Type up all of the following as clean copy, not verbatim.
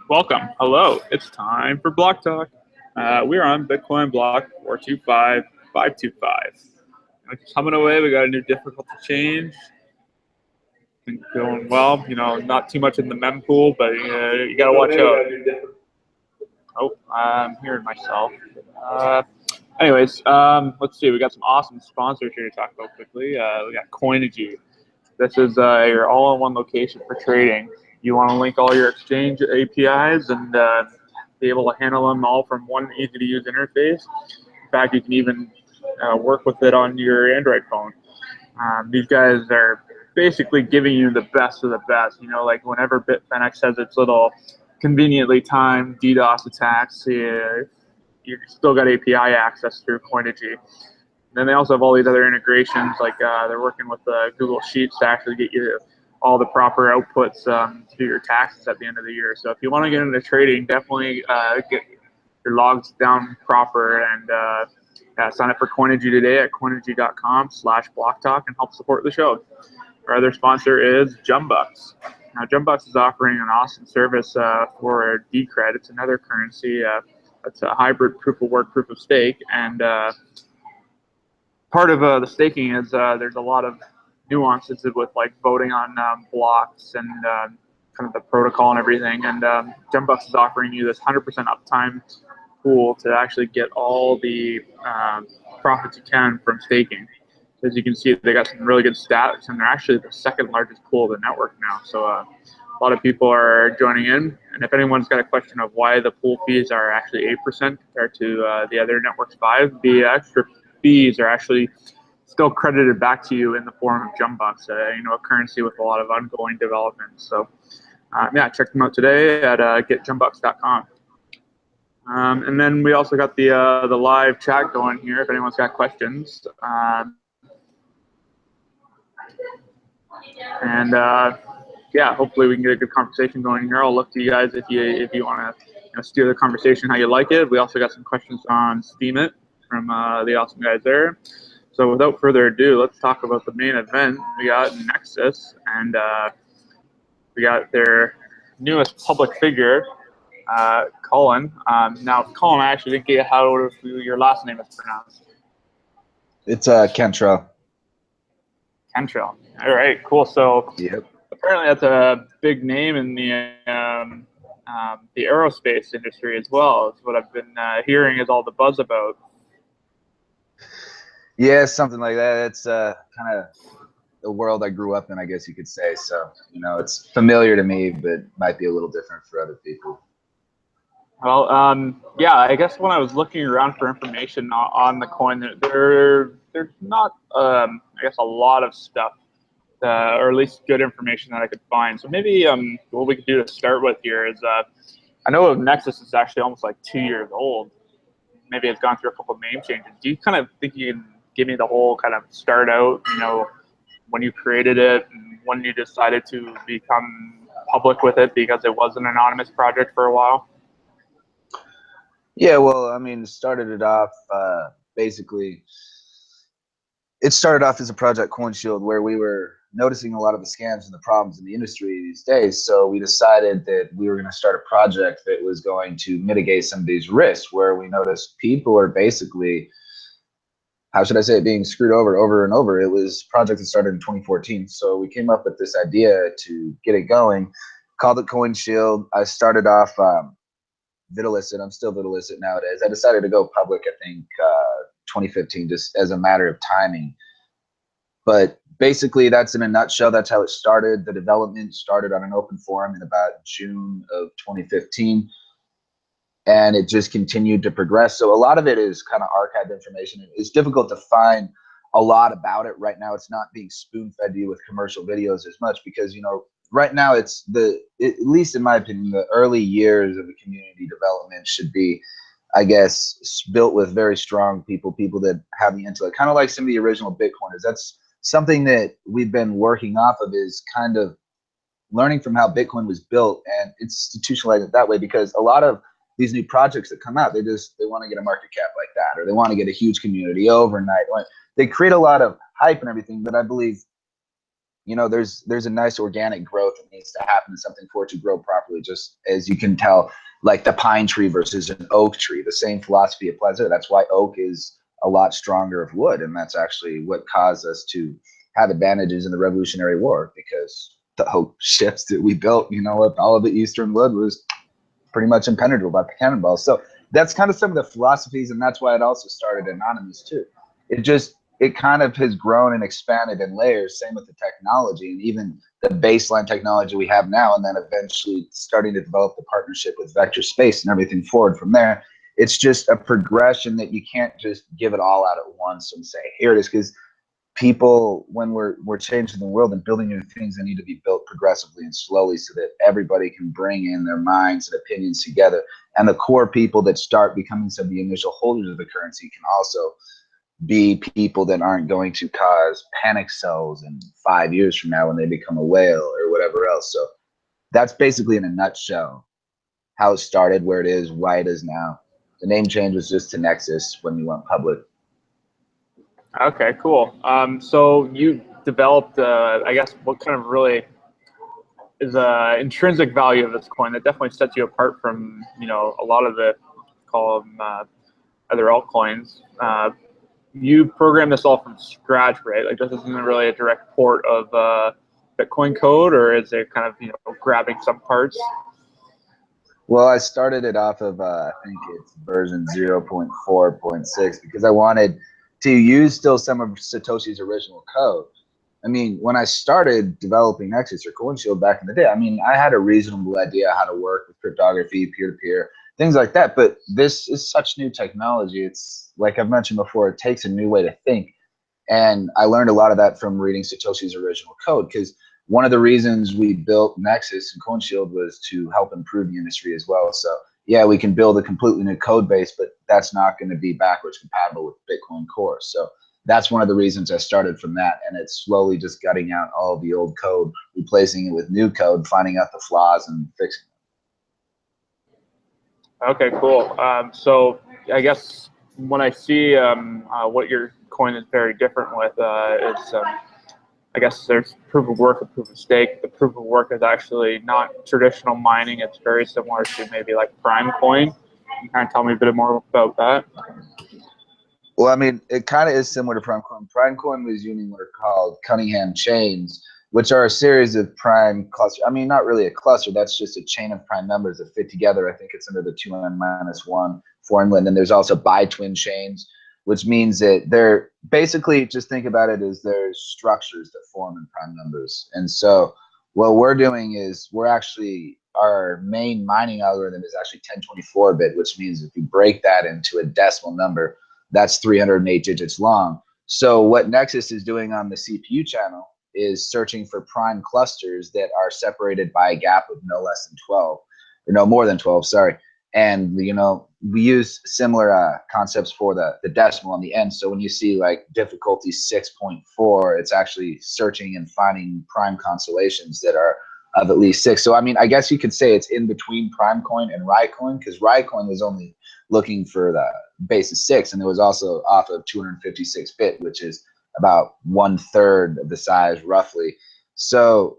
Welcome. Hello. It's time for Block Talk. We're on Bitcoin block 425525. It's coming away. We got a new difficulty change. Been going well. Not too much in the mempool, but you got to watch out. Oh, I'm hearing myself. Anyways, let's see. We got some awesome sponsors here to talk about quickly. We got Coinigy. This is your all-in-one location for trading. You want to link all your exchange APIs and be able to handle them all from one easy-to-use interface. In fact, you can even work with it on your Android phone. These guys are basically giving you the best of the best. Like whenever Bitfinex has its little conveniently timed DDoS attacks, you still got API access through Coinigy. Then they also have all these other integrations, like they're working with Google Sheets to actually get you all the proper outputs to do your taxes at the end of the year. So if you want to get into trading, definitely get your logs down proper and sign up for Coinigy today at coinigy.com/blocktalk and help support the show. Our other sponsor is Jumbucks. Now, Jumbucks is offering an awesome service for Decred. It's another currency. It's a hybrid proof of work, proof of stake, and part of the staking is there's a lot of nuances with like voting on blocks and kind of the protocol and everything. And Jumbucks is offering you this 100% uptime pool to actually get all the profits you can from staking. So as you can see, they got some really good stats, and they're actually the second largest pool of the network now. So a lot of people are joining in. And if anyone's got a question of why the pool fees are actually 8% compared to the other networks 5%, the extra fees are actually still credited back to you in the form of Jumbucks, a currency with a lot of ongoing development. So check them out today at getjumbucks.com. And then we also got the live chat going here if anyone's got questions. Hopefully we can get a good conversation going here. I'll look to you guys if you want to steer the conversation how you like it. We also got some questions on Steemit from the awesome guys there. So without further ado, let's talk about the main event. We got Nexus, and we got their newest public figure, Colin. Now, Colin, I actually didn't get how your last name is pronounced. It's Cantrell. Cantrell. All right, cool. So yep. Apparently that's a big name in the aerospace industry as well. It's what I've been hearing is all the buzz about. Yeah, something like that. It's kind of the world I grew up in, I guess you could say. So, it's familiar to me, but might be a little different for other people. Well, I guess when I was looking around for information on the coin, there's not, I guess, a lot of stuff, or at least good information that I could find. So maybe what we could do to start with here is, I know Nexus is actually almost like 2 years old. Maybe it's gone through a couple of name changes. Do you kind of think you can give me the whole kind of start out, when you created it and when you decided to become public with it because it was an anonymous project for a while? Yeah, well, started it off, basically, it started off as a project CoinShield where we were noticing a lot of the scams and the problems in the industry these days. So we decided that we were going to start a project that was going to mitigate some of these risks, where we noticed people are basically, how should I say it, being screwed over and over. It was a project that started in 2014. So we came up with this idea to get it going, called it CoinShield. I started off Vitalicet. I'm still Vitalicet nowadays. I decided to go public, I think, 2015, just as a matter of timing. But basically, that's in a nutshell. That's how it started. The development started on an open forum in about June of 2015. And it just continued to progress. So a lot of it is kind of archived information. It's difficult to find a lot about it right now. It's not being spoon-fed to you with commercial videos as much because, right now at least in my opinion, the early years of the community development should be, I guess, built with very strong people that have the intellect, kind of like some of the original Bitcoiners. That's something that we've been working off of, is kind of learning from how Bitcoin was built and institutionalize it that way, because a lot of these new projects that come out, they want to get a market cap like that, or they want to get a huge community overnight. They create a lot of hype and everything, but I believe, you know, there's a nice organic growth that needs to happen in something for it to grow properly. Just as you can tell, like the pine tree versus an oak tree, the same philosophy applies there. That's why oak is a lot stronger of wood, and that's actually what caused us to have advantages in the Revolutionary War, because the oak ships that we built, you know, with all of the eastern wood was pretty much impenetrable by cannonballs. So that's kind of some of the philosophies, and that's why it also started anonymous too. It kind of has grown and expanded in layers. Same with the technology, and even the baseline technology we have now, and then eventually starting to develop the partnership with Vector Space and everything forward from there. It's just a progression that you can't just give it all out at once and say, here it is, because people, when we're changing the world and building new things, they need to be built progressively and slowly so that everybody can bring in their minds and opinions together. And the core people that start becoming some of the initial holders of the currency can also be people that aren't going to cause panic sells in 5 years from now when they become a whale or whatever else. So that's basically in a nutshell how it started, where it is, why it is now. The name change was just to Nexus when we went public. Okay, cool. So you developed, I guess, what kind of really is intrinsic value of this coin that definitely sets you apart from, you know, a lot of the, call them other altcoins. You program this all from scratch, right? Like this isn't really a direct port of Bitcoin code, or is it kind of, you know, grabbing some parts? Well, I started it off of, I think it's version 0.4.6, because I wanted to use still some of Satoshi's original code. I mean, when I started developing Nexus or CoinShield back in the day, I mean, I had a reasonable idea how to work with cryptography, peer-to-peer, things like that. But this is such new technology. It's like I've mentioned before, it takes a new way to think. And I learned a lot of that from reading Satoshi's original code, because one of the reasons we built Nexus and CoinShield was to help improve the industry as well. So yeah, we can build a completely new code base, but that's not going to be backwards compatible with Bitcoin Core. So that's one of the reasons I started from that. And it's slowly just gutting out all the old code, replacing it with new code, finding out the flaws and fixing them. Okay, cool. So I guess when I see what your coin is very different with, is I guess there's proof of work and proof of stake. The proof of work is actually not traditional mining. It's very similar to maybe like Prime Coin. Can you kind of tell me a bit more about that? Well, I mean, it kind of is similar to Prime Coin. Prime Coin was using what are called Cunningham chains, which are a series of prime clusters. I mean, not really a cluster. That's just a chain of prime numbers that fit together. I think it's under the 2n-1 formula. And then there's also bi-twin chains, which means that they're basically, just think about it as there's structures that form in prime numbers. And so what we're doing is our main mining algorithm is actually 1024-bit, which means if you break that into a decimal number, that's 308 digits long. So what Nexus is doing on the CPU channel is searching for prime clusters that are separated by a gap of no less than 12, or no more than 12, sorry. And, you know, we use similar concepts for the decimal on the end. So when you see like difficulty 6.4, it's actually searching and finding prime constellations that are of at least 6. So, I mean, I guess you could say it's in between Prime Coin and Rye Coin, because Rye Coin was only looking for the base of 6, and it was also off of 256-bit, which is about 1/3 of the size roughly. So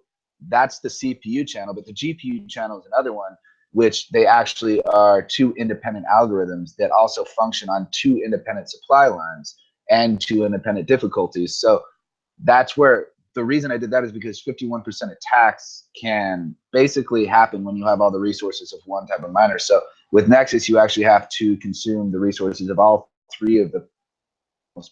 that's the CPU channel, but the GPU channel is another one, which they actually are two independent algorithms that also function on two independent supply lines and two independent difficulties. So that's where the reason I did that is because 51% attacks can basically happen when you have all the resources of one type of miner. So with Nexus, you actually have to consume the resources of all three of the,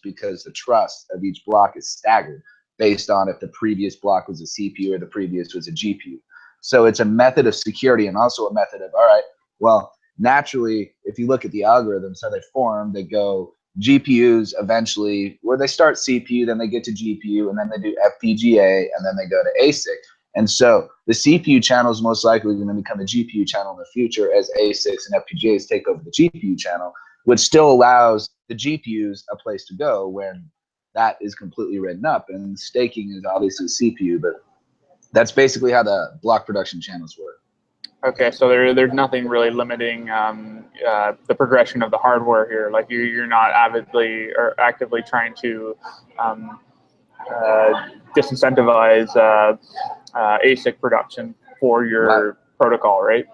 because the trust of each block is staggered based on if the previous block was a CPU or the previous was a GPU. So it's a method of security and also a method of, all right, well, naturally, if you look at the algorithms, how they form, they go GPUs eventually, where they start CPU, then they get to GPU, and then they do FPGA, and then they go to ASIC. And so the CPU channel is most likely going to become a GPU channel in the future as ASICs and FPGAs take over the GPU channel, which still allows the GPUs a place to go when that is completely written up. And staking is obviously CPU, but that's basically how the block production channels work. Okay, so there's nothing really limiting the progression of the hardware here. Like you're not avidly or actively trying to disincentivize ASIC production for your protocol, right?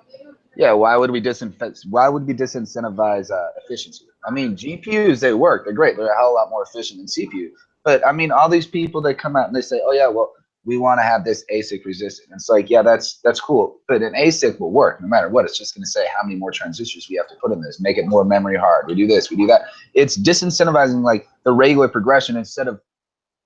Yeah, why would we disincentivize efficiency? I mean, GPUs, they work, they're great, they're a hell of a lot more efficient than CPU. But I mean, all these people that come out and they say, oh yeah, well, we want to have this ASIC resistant. It's like, yeah, that's cool, but an ASIC will work no matter what. It's just going to say how many more transistors we have to put in this, make it more memory hard. We do this, we do that. It's disincentivizing like the regular progression instead of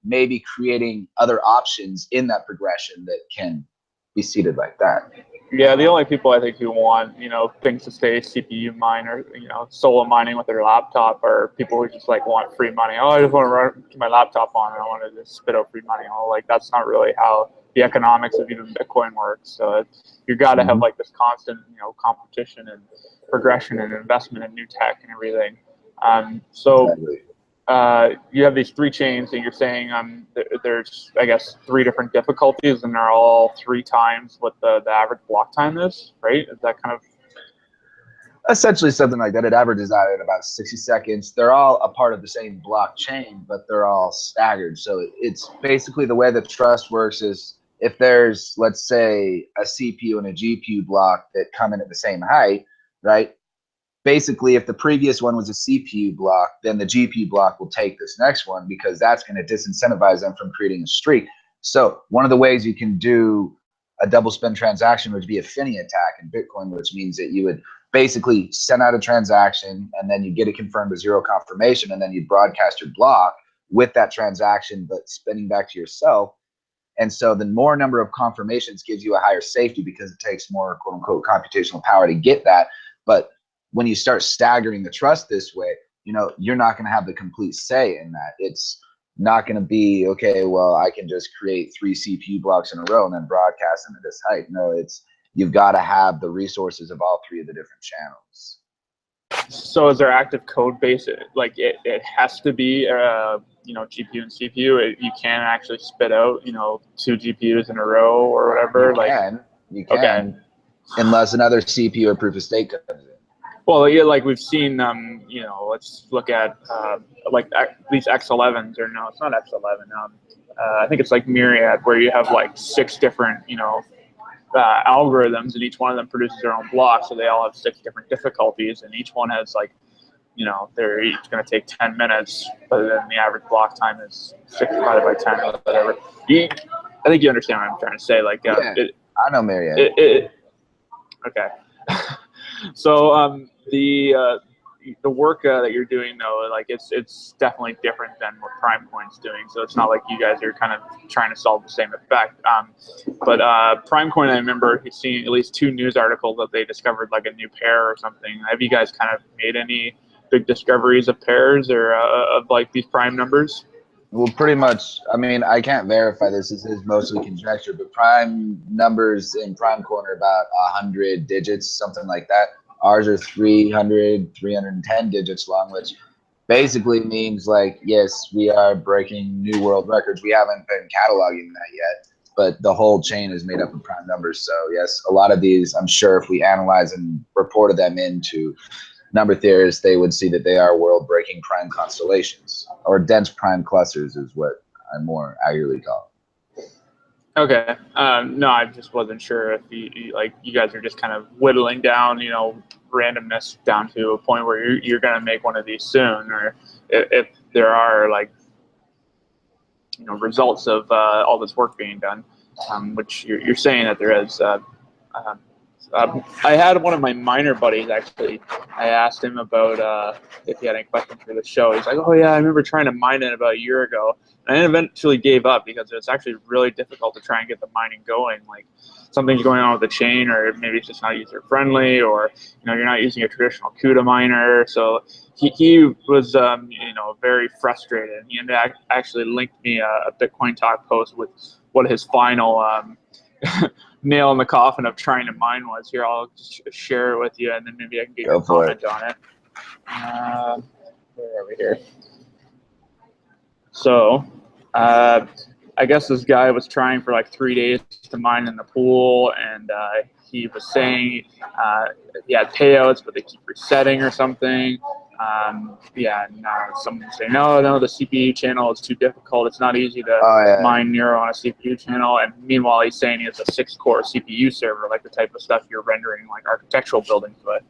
maybe creating other options in that progression that can be seated like that. Yeah, the only people I think who want, you know, things to stay CPU mine or, you know, solo mining with their laptop are people who just like want free money. Oh, I just want to run my laptop on and I want to just spit out free money. Oh, like that's not really how the economics of even Bitcoin works. So you got to have like this constant, you know, competition and progression and investment in new tech and everything. Exactly. You have these 3 chains and you're saying there's, I guess, 3 different difficulties and they're all 3 times what the average block time is, right? Is that kind of... Essentially something like that. It averages out at about 60 seconds. They're all a part of the same blockchain, but they're all staggered. So it's basically the way the trust works is if there's, let's say, a CPU and a GPU block that come in at the same height, right? Basically, if the previous one was a CPU block, then the GPU block will take this next one because that's going to disincentivize them from creating a streak. So one of the ways you can do a double spend transaction would be a Finney attack in Bitcoin, which means that you would basically send out a transaction and then you get it confirmed with 0 confirmation and then you broadcast your block with that transaction, but spinning back to yourself. And so the more number of confirmations gives you a higher safety because it takes more quote unquote computational power to get that. But when you start staggering the trust this way, you know, you're not going to have the complete say in that. It's not going to be, okay, well, I can just create 3 CPU blocks in a row and then broadcast them at this height. No, it's, you've got to have the resources of all 3 of the different channels. So is there active code base? Like it has to be, you know, GPU and CPU. You can't actually spit out, you know, 2 GPUs in a row or whatever. You can, okay. Unless another CPU or proof of stake comes in. Well, yeah, like we've seen, you know, let's look at like these X11s, or no, it's not X11. I think it's like Myriad, where you have like 6 different, you know, algorithms, and each one of them produces their own block, so they all have 6 different difficulties, and each one has like, you know, they're each going to take 10 minutes, but then the average block time is 6 divided by 10 or whatever. I think you understand what I'm trying to say. Like, yeah, I know Myriad. Okay. So the work that you're doing though, like it's definitely different than what Primecoin's doing. So it's not like you guys are kind of trying to solve the same effect. But Primecoin, I remember seeing at least 2 news articles that they discovered like a new pair or something. Have you guys kind of made any big discoveries of pairs or of like these prime numbers? Well, pretty much. I mean, I can't verify this. This is mostly conjecture, but prime numbers in Primecoin are about 100 digits, something like that. Ours are 310 digits long, which basically means like, yes, we are breaking new world records. We haven't been cataloging that yet, but the whole chain is made up of prime numbers. So yes, a lot of these, I'm sure if we analyze and reported them into number theorists, they would see that they are world-breaking prime constellations, or dense prime clusters is what I more accurately call them. Okay. No, I just wasn't sure if you guys are just kind of whittling down, you know, randomness down to a point where you're going to make one of these soon, or if there are like, you know, results of all this work being done, which you're saying that there is. I had one of my miner buddies, actually. I asked him about if he had any questions for the show. He's like, oh, yeah, I remember trying to mine it about a year ago. And I eventually gave up because it's actually really difficult to try and get the mining going. Like, something's going on with the chain, or maybe it's just not user-friendly, or, you know, you're not using a traditional CUDA miner. So he was, you know, very frustrated. He actually linked me a Bitcoin Talk post with what his final nail in the coffin of trying to mine was. Here, I'll just share it with you, and then maybe I can get your comment on it. Where are we here? So, I guess this guy was trying for like 3 days to mine in the pool, and he was saying he had payouts, but they keep resetting or something. Yeah, and someone say, no, the CPU channel is too difficult. It's not easy to mine Neuro on a CPU channel. And meanwhile, he's saying he has a 6-core CPU server, like the type of stuff you're rendering like architectural buildings with.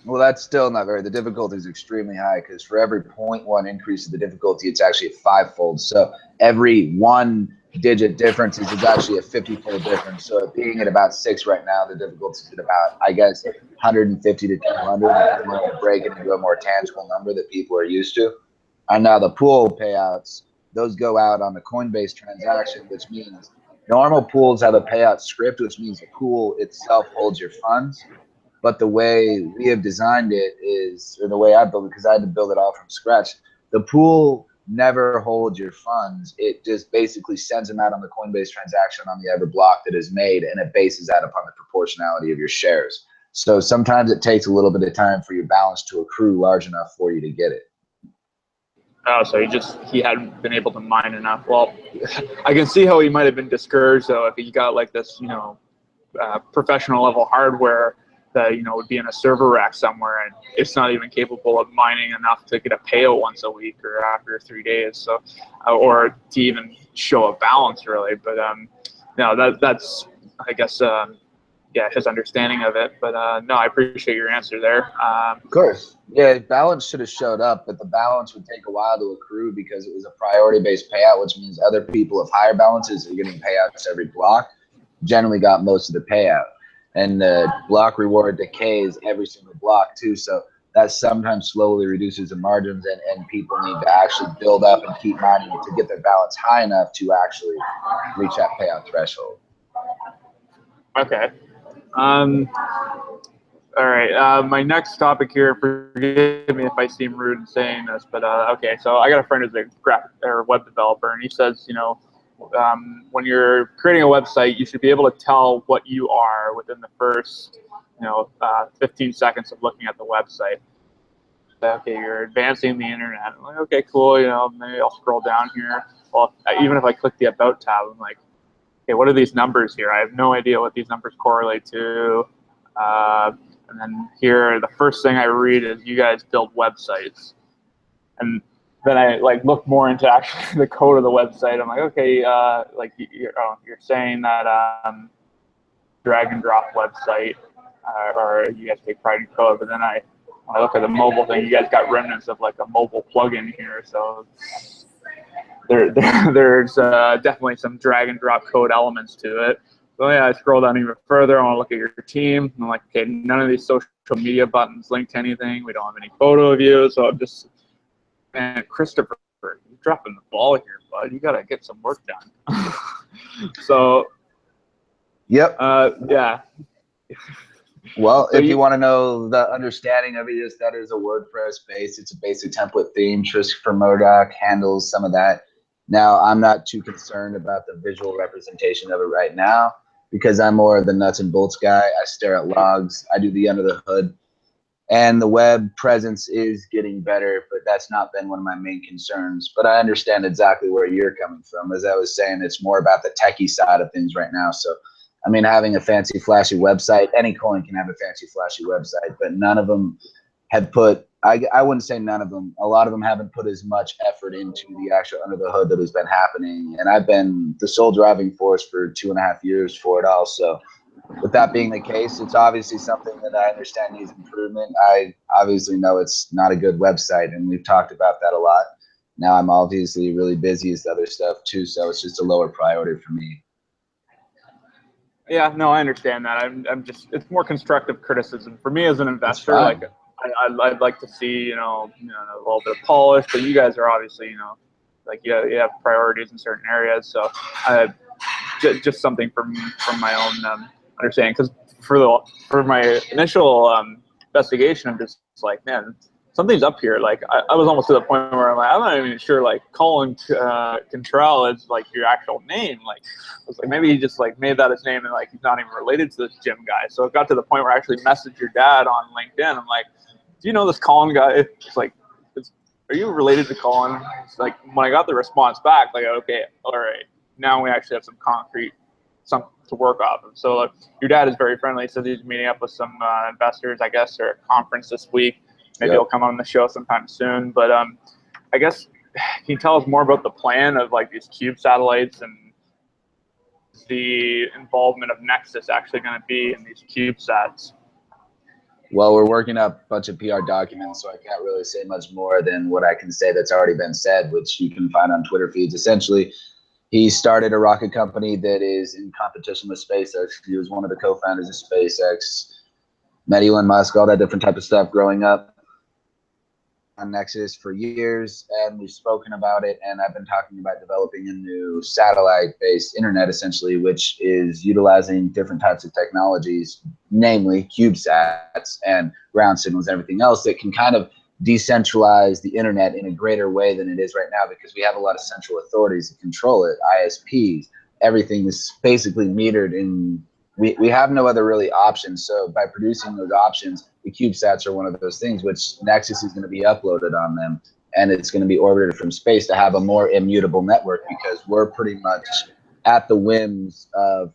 Well, that's still not very. The difficulty is extremely high because for every 0.1 increase in the difficulty, it's actually a 5-fold. So every 1-digit difference is actually a 50-fold difference. So being at about 6 right now, the difficulty is at about, I guess, 150 to 200 if you want to break it into a more tangible number that people are used to. And now the pool payouts, those go out on the Coinbase transaction, which means normal pools have a payout script, which means the pool itself holds your funds. But the way we have designed it is, or the way I built it, because I had to build it all from scratch, the pool never holds your funds. It just basically sends them out on the Coinbase transaction on the every block that is made, and it bases that upon the proportionality of your shares. So sometimes it takes a little bit of time for your balance to accrue large enough for you to get it. Oh, so he hadn't been able to mine enough. Well, I can see how he might have been discouraged though if he got like this, professional level hardware that would be in a server rack somewhere, and it's not even capable of mining enough to get a payout once a week or after 3 days. So, or to even show a balance really. But that's I guess his understanding of it. But no, I appreciate your answer there. Of course, yeah, balance should have showed up, but the balance would take a while to accrue because it was a priority-based payout, which means other people of higher balances are getting payouts every block. Generally, got most of the payout. And the block reward decays every single block too, so that sometimes slowly reduces the margins, and people need to actually build up and keep mining to get their balance high enough to actually reach that payout threshold. Okay. All right. My next topic here, forgive me if I seem rude in saying this, but okay. So I got a friend who's a graphic or web developer, and he says, when you're creating a website, you should be able to tell what you are within the first, 15 seconds of looking at the website. Okay, you're advancing the internet. I'm like, okay, cool. Maybe I'll scroll down here. Well, even if I click the About tab, I'm like, okay, what are these numbers here? I have no idea what these numbers correlate to. And then here, the first thing I read is you guys build websites. And then I look more into actually the code of the website. I'm like, okay, you're saying that drag and drop website, or you guys take pride in code. But then when I look at the mobile thing, you guys got remnants of like a mobile plugin here. So there's definitely some drag and drop code elements to it. So yeah, I scroll down even further. I want to look at your team. And I'm like, okay, none of these social media buttons link to anything. We don't have any photo of you. So I'm just, man, Christopher, you're dropping the ball here, bud. You got to get some work done. So, yep. Yeah. Well, so if you want to know the understanding of it, that is a WordPress base. It's a basic template theme. Christopher Murdoch handles some of that. Now, I'm not too concerned about the visual representation of it right now because I'm more of the nuts and bolts guy. I stare at logs. I do the under the hood. And the web presence is getting better, but that's not been one of my main concerns. But I understand exactly where you're coming from. As I was saying, it's more about the techie side of things right now. So, I mean, having a fancy, flashy website, any coin can have a fancy, flashy website, but none of them have put, I wouldn't say none of them, a lot of them haven't put as much effort into the actual under the hood that has been happening. And I've been the sole driving force for 2.5 years for it all. So with that being the case, it's obviously something that I understand needs improvement. I obviously know it's not a good website, and we've talked about that a lot. Now I'm obviously really busy as other stuff too, so it's just a lower priority for me. Yeah, no, I understand that. I'm just, it's more constructive criticism for me as an investor. Like, I'd like to see, a little bit of polish, but you guys are obviously, like you have priorities in certain areas. So, just something from my own understanding. Because for my initial investigation, I'm just like, man, something's up here. Like, I was almost to the point where I'm not even sure, like, Colin Cantrell is, like, your actual name. Like, I was like, maybe he just, like, made that his name and, like, he's not even related to this Jim guy. So it got to the point where I actually messaged your dad on LinkedIn. I'm like, do you know this Colin guy? It's like, are you related to Colin? It's like, when I got the response back, like, okay, all right, now we actually have some concrete, something to work off of. So your dad is very friendly. He says he's meeting up with some investors, I guess, or a conference this week. maybe he'll come on the show sometime soon. But I guess, can you tell us more about the plan of like these cube satellites and the involvement of Nexus actually going to be in these CubeSats? Well, we're working up a bunch of PR documents, so I can't really say much more than what I can say that's already been said, which you can find on Twitter feeds. Essentially, he started a rocket company that is in competition with SpaceX. He was one of the co-founders of SpaceX, met Elon Musk, all that different type of stuff growing up on Nexus for years, and we've spoken about it, and I've been talking about developing a new satellite-based internet, essentially, which is utilizing different types of technologies, namely CubeSats and ground signals and everything else that can kind of decentralize the internet in a greater way than it is right now, because we have a lot of central authorities that control it, ISPs, everything is basically metered in. We have no other really options. So by producing those options, the CubeSats are one of those things, which Nexus is going to be uploaded on them, and it's going to be orbited from space to have a more immutable network, because we're pretty much at the whims of,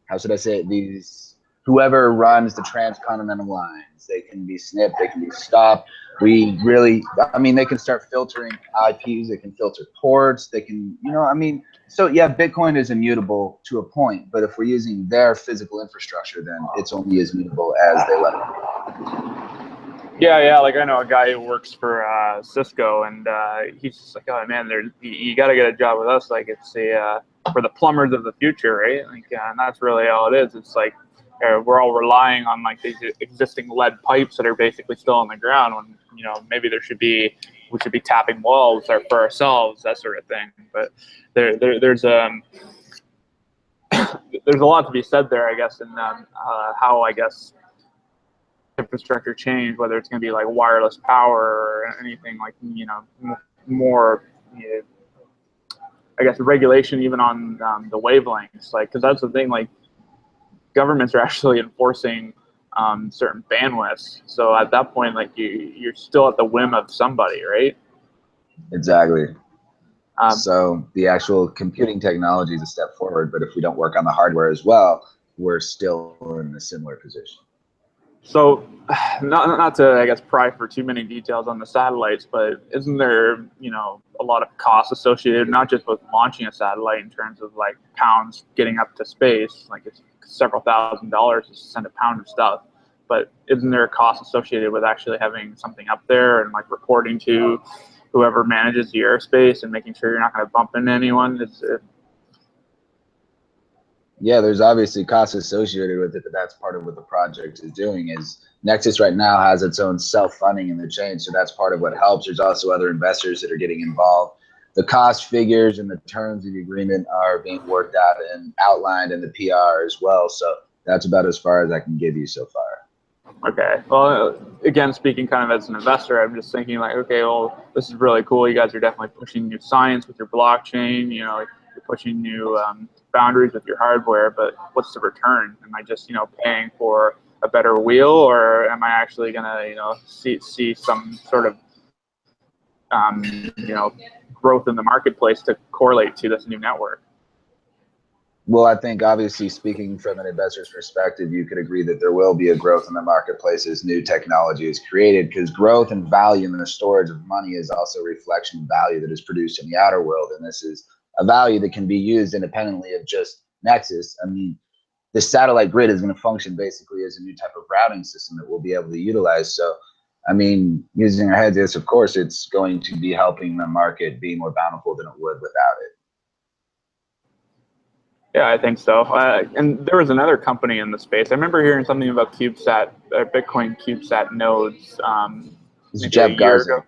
how should I say it, these, whoever runs the transcontinental lines. They can be snipped, they can be stopped. We really, I mean, they can start filtering IPs, they can filter ports, they can, you know, I mean, so yeah, Bitcoin is immutable to a point, but if we're using their physical infrastructure, then it's only as mutable as they let it be. Yeah, like I know a guy who works for Cisco, and he's just like, oh man, you got to get a job with us. Like it's for the plumbers of the future, right? Like, and that's really all it is. It's like we're all relying on like these existing lead pipes that are basically still on the ground, when you know maybe we should be tapping walls for ourselves, that sort of thing. But there's there's a lot to be said there, I guess, in how, I guess, infrastructure change, whether it's going to be like wireless power or anything like, you know, more, you know, I guess, regulation even on the wavelengths, like, because that's the thing, like, governments are actually enforcing certain bandwidths. So at that point, like, you're still at the whim of somebody, right? Exactly. So the actual computing technology is a step forward, but if we don't work on the hardware as well, we're still in a similar position. So not to, I guess, pry for too many details on the satellites, but isn't there, you know, a lot of costs associated, not just with launching a satellite in terms of like pounds getting up to space, like it's several $1,000s to send a pound of stuff, but isn't there a cost associated with actually having something up there and like reporting to whoever manages the airspace and making sure you're not going to bump into anyone? Yeah, there's obviously costs associated with it, but that's part of what the project is doing. Is Nexus right now has its own self-funding in the chain, so that's part of what helps. There's also other investors that are getting involved. The cost figures and the terms of the agreement are being worked out and outlined in the PR as well. So that's about as far as I can give you so far. Okay. Well, again, speaking kind of as an investor, I'm just thinking like, okay, well, this is really cool. You guys are definitely pushing new science with your blockchain. You know, like you're pushing new boundaries with your hardware. But what's the return? Am I just, you know, paying for a better wheel, or am I actually gonna, you know, see some sort of, you know, growth in the marketplace to correlate to this new network? Well, I think obviously speaking from an investor's perspective, you could agree that there will be a growth in the marketplace as new technology is created, because growth and value in the storage of money is also a reflection of value that is produced in the outer world. And this is a value that can be used independently of just Nexus. I mean, the satellite grid is going to function basically as a new type of routing system that we'll be able to utilize. So, I mean, using our heads, yes, of course, it's going to be helping the market be more bountiful than it would without it. Yeah, I think so. And there was another company in the space. I remember hearing something about CubeSat, Bitcoin CubeSat nodes. This is Jeff Garza,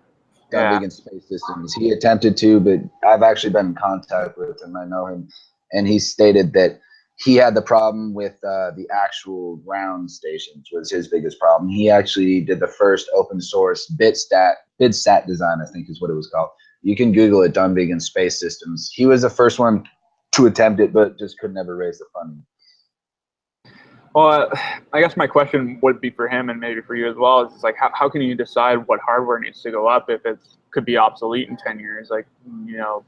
Vegan Space Systems. He attempted to, but I've actually been in contact with him. I know him, and he stated that he had the problem with the actual ground stations was his biggest problem. He actually did the first open source bidsat design, I think is what it was called. You can Google it, Done Vegan Space Systems. He was the first one to attempt it, but just could never raise the funding. Well, I guess my question would be for him, and maybe for you as well, is like, how can you decide what hardware needs to go up if it could be obsolete in 10 years? Like, you know,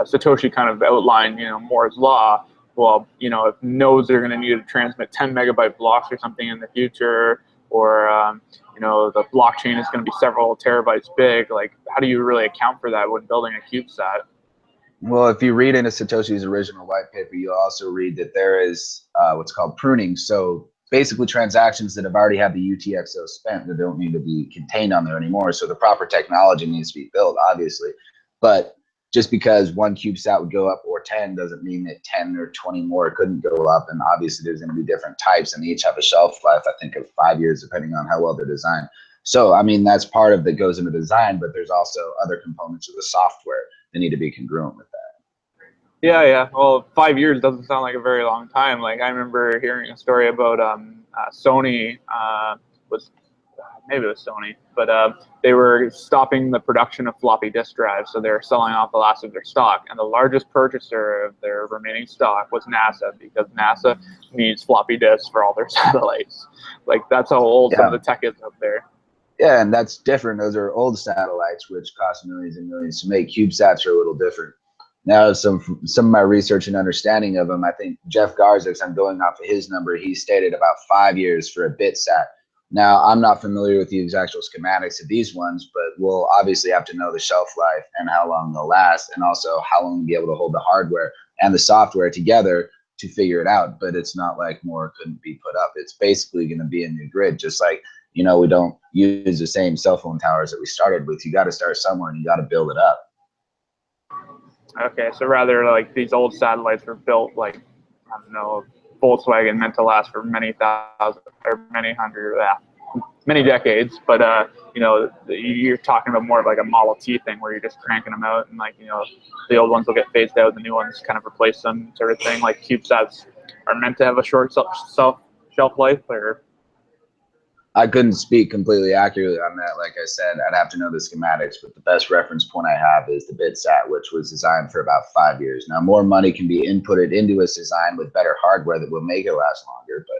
Satoshi kind of outlined, you know, Moore's law. Well, you know, if nodes are going to need to transmit 10 megabyte blocks or something in the future, or you know, the blockchain is going to be several terabytes big. Like, how do you really account for that when building a CubeSat? Well, if you read into Satoshi's original white paper, you'll also read that there is what's called pruning. So basically transactions that have already had the UTXO spent that don't need to be contained on there anymore. So the proper technology needs to be built, obviously. But just because one CubeSat would go up or 10 doesn't mean that 10 or 20 more couldn't go up. And obviously there's going to be different types and they each have a shelf life, I think, of 5 years, depending on how well they're designed. So, I mean, that's part of that goes into design, but there's also other components of the software that need to be congruent with that. Yeah. Well, 5 years doesn't sound like a very long time. Like, I remember hearing a story about Sony was maybe it was Sony, but they were stopping the production of floppy disk drives, so they were selling off the last of their stock. And the largest purchaser of their remaining stock was NASA, because NASA needs floppy disks for all their satellites. Like, that's how old some of the tech is up there. Yeah, and that's different. Those are old satellites, which cost millions and millions to make. CubeSats are a little different. Now, some of my research and understanding of them, I think Jeff Garzik, I'm going off of his number, he stated about 5 years for a BitSat. Now, I'm not familiar with the actual schematics of these ones, but we'll obviously have to know the shelf life and how long they'll last, and also how long we'll be able to hold the hardware and the software together to figure it out. But it's not like more couldn't be put up. It's basically going to be a new grid, just like, you know, we don't use the same cell phone towers that we started with. You got to start somewhere and you got to build it up. Okay, so rather like these old satellites were built like, I don't know, Volkswagen meant to last for many thousand or many hundred, many decades. But you know, you're talking about more of like a Model T thing where you're just cranking them out, and like, you know, the old ones will get phased out, the new ones kind of replace them, sort of thing. Like CubeSats are meant to have a short shelf life, or I couldn't speak completely accurately on that. Like I said, I'd have to know the schematics, but the best reference point I have is the BitSat, which was designed for about 5 years. Now, more money can be inputted into its design with better hardware that will make it last longer, but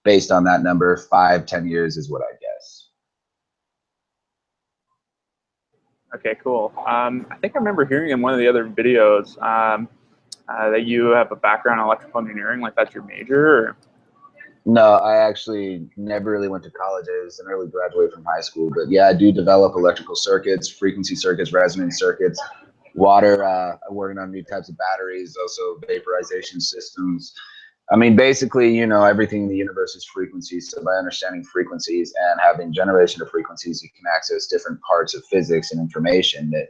based on that number, 5-10 years is what I guess. Okay, cool. I think I remember hearing in one of the other videos that you have a background in electrical engineering, like that's your major, or? No, I actually never really went to college. I was an early graduate from high school, but yeah, I do develop electrical circuits, frequency circuits, resonance circuits, water. I'm working on new types of batteries, also vaporization systems. I mean, basically, you know, everything in the universe is frequencies. So by understanding frequencies and having generation of frequencies, you can access different parts of physics and information that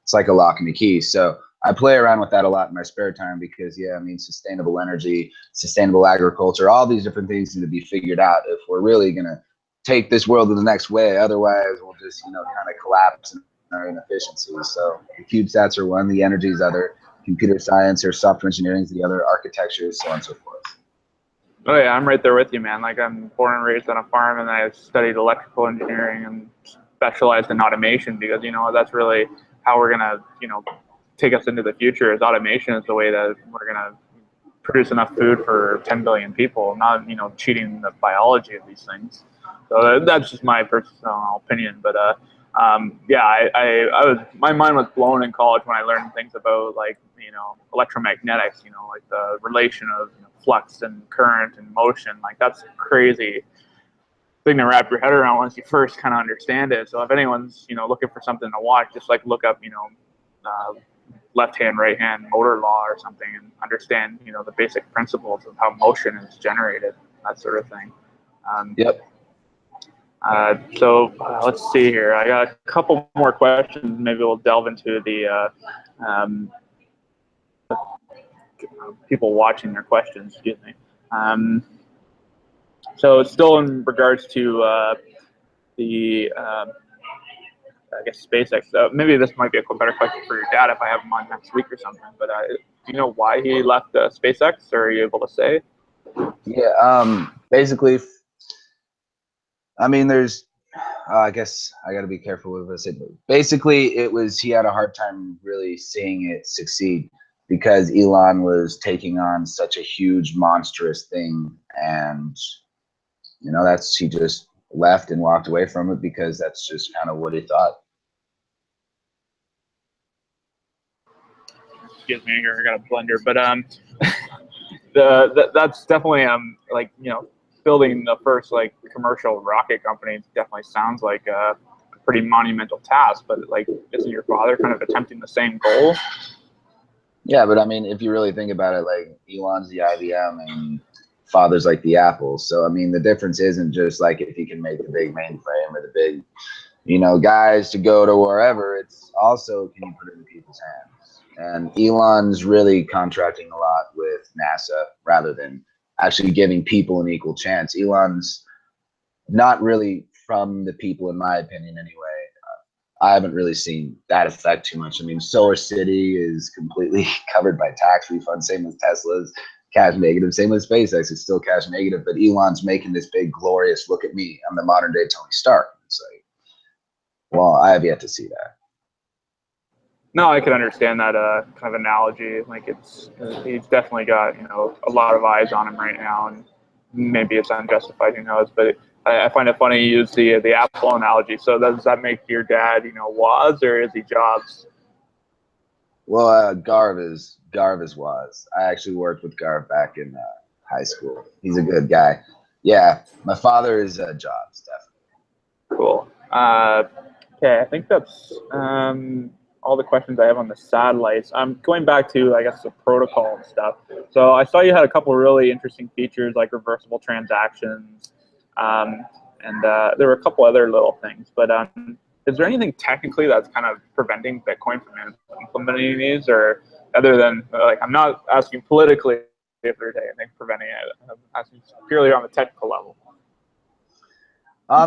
it's like a lock and a key. So I play around with that a lot in my spare time because, yeah, I mean, sustainable energy, sustainable agriculture, all these different things need to be figured out if we're really going to take this world to the next way. Otherwise, we'll just, you know, kind of collapse in our inefficiencies. So the CubeSats are one, the energy is other, computer science or software engineering is the other, architecture, so on and so forth. Oh yeah, I'm right there with you, man. Like, I'm born and raised on a farm, and I studied electrical engineering and specialized in automation because, you know, that's really how we're gonna, you know, take us into the future. Is automation is the way that we're gonna produce enough food for 10 billion people, not, you know, cheating the biology of these things. So that's just my personal opinion. But yeah, I was, my mind was blown in college when I learned things about, like, you know, electromagnetics, you know, like the relation of, you know, flux and current and motion. Like, that's crazy thing to wrap your head around once you first kind of understand it. So if anyone's, you know, looking for something to watch, just like look up, you know, left hand, right hand motor law or something, and understand, you know, the basic principles of how motion is generated, that sort of thing. Yep. So let's see here. I got a couple more questions. Maybe we'll delve into the people watching their questions. Excuse me. So still in regards to the I guess SpaceX. Maybe this might be a better question for your dad if I have him on next week or something. But do you know why he left SpaceX, or are you able to say? Yeah. Basically, I mean, there's. I guess I got to be careful with this. Basically, it was he had a hard time really seeing it succeed because Elon was taking on such a huge, monstrous thing, and you know, he just left and walked away from it because that's just kind of what he thought. Excuse me, I got a blender, but that's definitely like, you know, building the first like commercial rocket company definitely sounds like a pretty monumental task. But like, isn't your father kind of attempting the same goal? Yeah, but I mean, if you really think about it, like Elon's the IBM and father's like the Apple. So I mean, the difference isn't just like if you can make the big mainframe or the big, you know, guys to go to wherever. It's also, can you put it in people's hands? And Elon's really contracting a lot with NASA rather than actually giving people an equal chance. Elon's not really from the people, in my opinion, anyway. I haven't really seen that affect too much. I mean, Solar City is completely covered by tax refunds. Same with Tesla's cash negative. Same with SpaceX, it's still cash negative. But Elon's making this big, glorious, look at me, I'm the modern day Tony Stark. It's like, well, I have yet to see that. No, I can understand that kind of analogy. Like, he's definitely got, you know, a lot of eyes on him right now, and maybe it's unjustified, who knows? But I find it funny you use the Apple analogy. So does that make your dad, you know, Woz, or is he Jobs? Well, Garv is Woz. I actually worked with Garv back in high school. He's a good guy. Yeah, my father is Jobs, definitely. Cool. Okay, I think that's all the questions I have on the satellites. I'm going back to, I guess, the protocol and stuff. So I saw you had a couple really interesting features like reversible transactions, and there were a couple other little things. But is there anything technically that's kind of preventing Bitcoin from implementing these, or other than like, I'm not asking politically if there's anything preventing it. I'm asking purely on the technical level.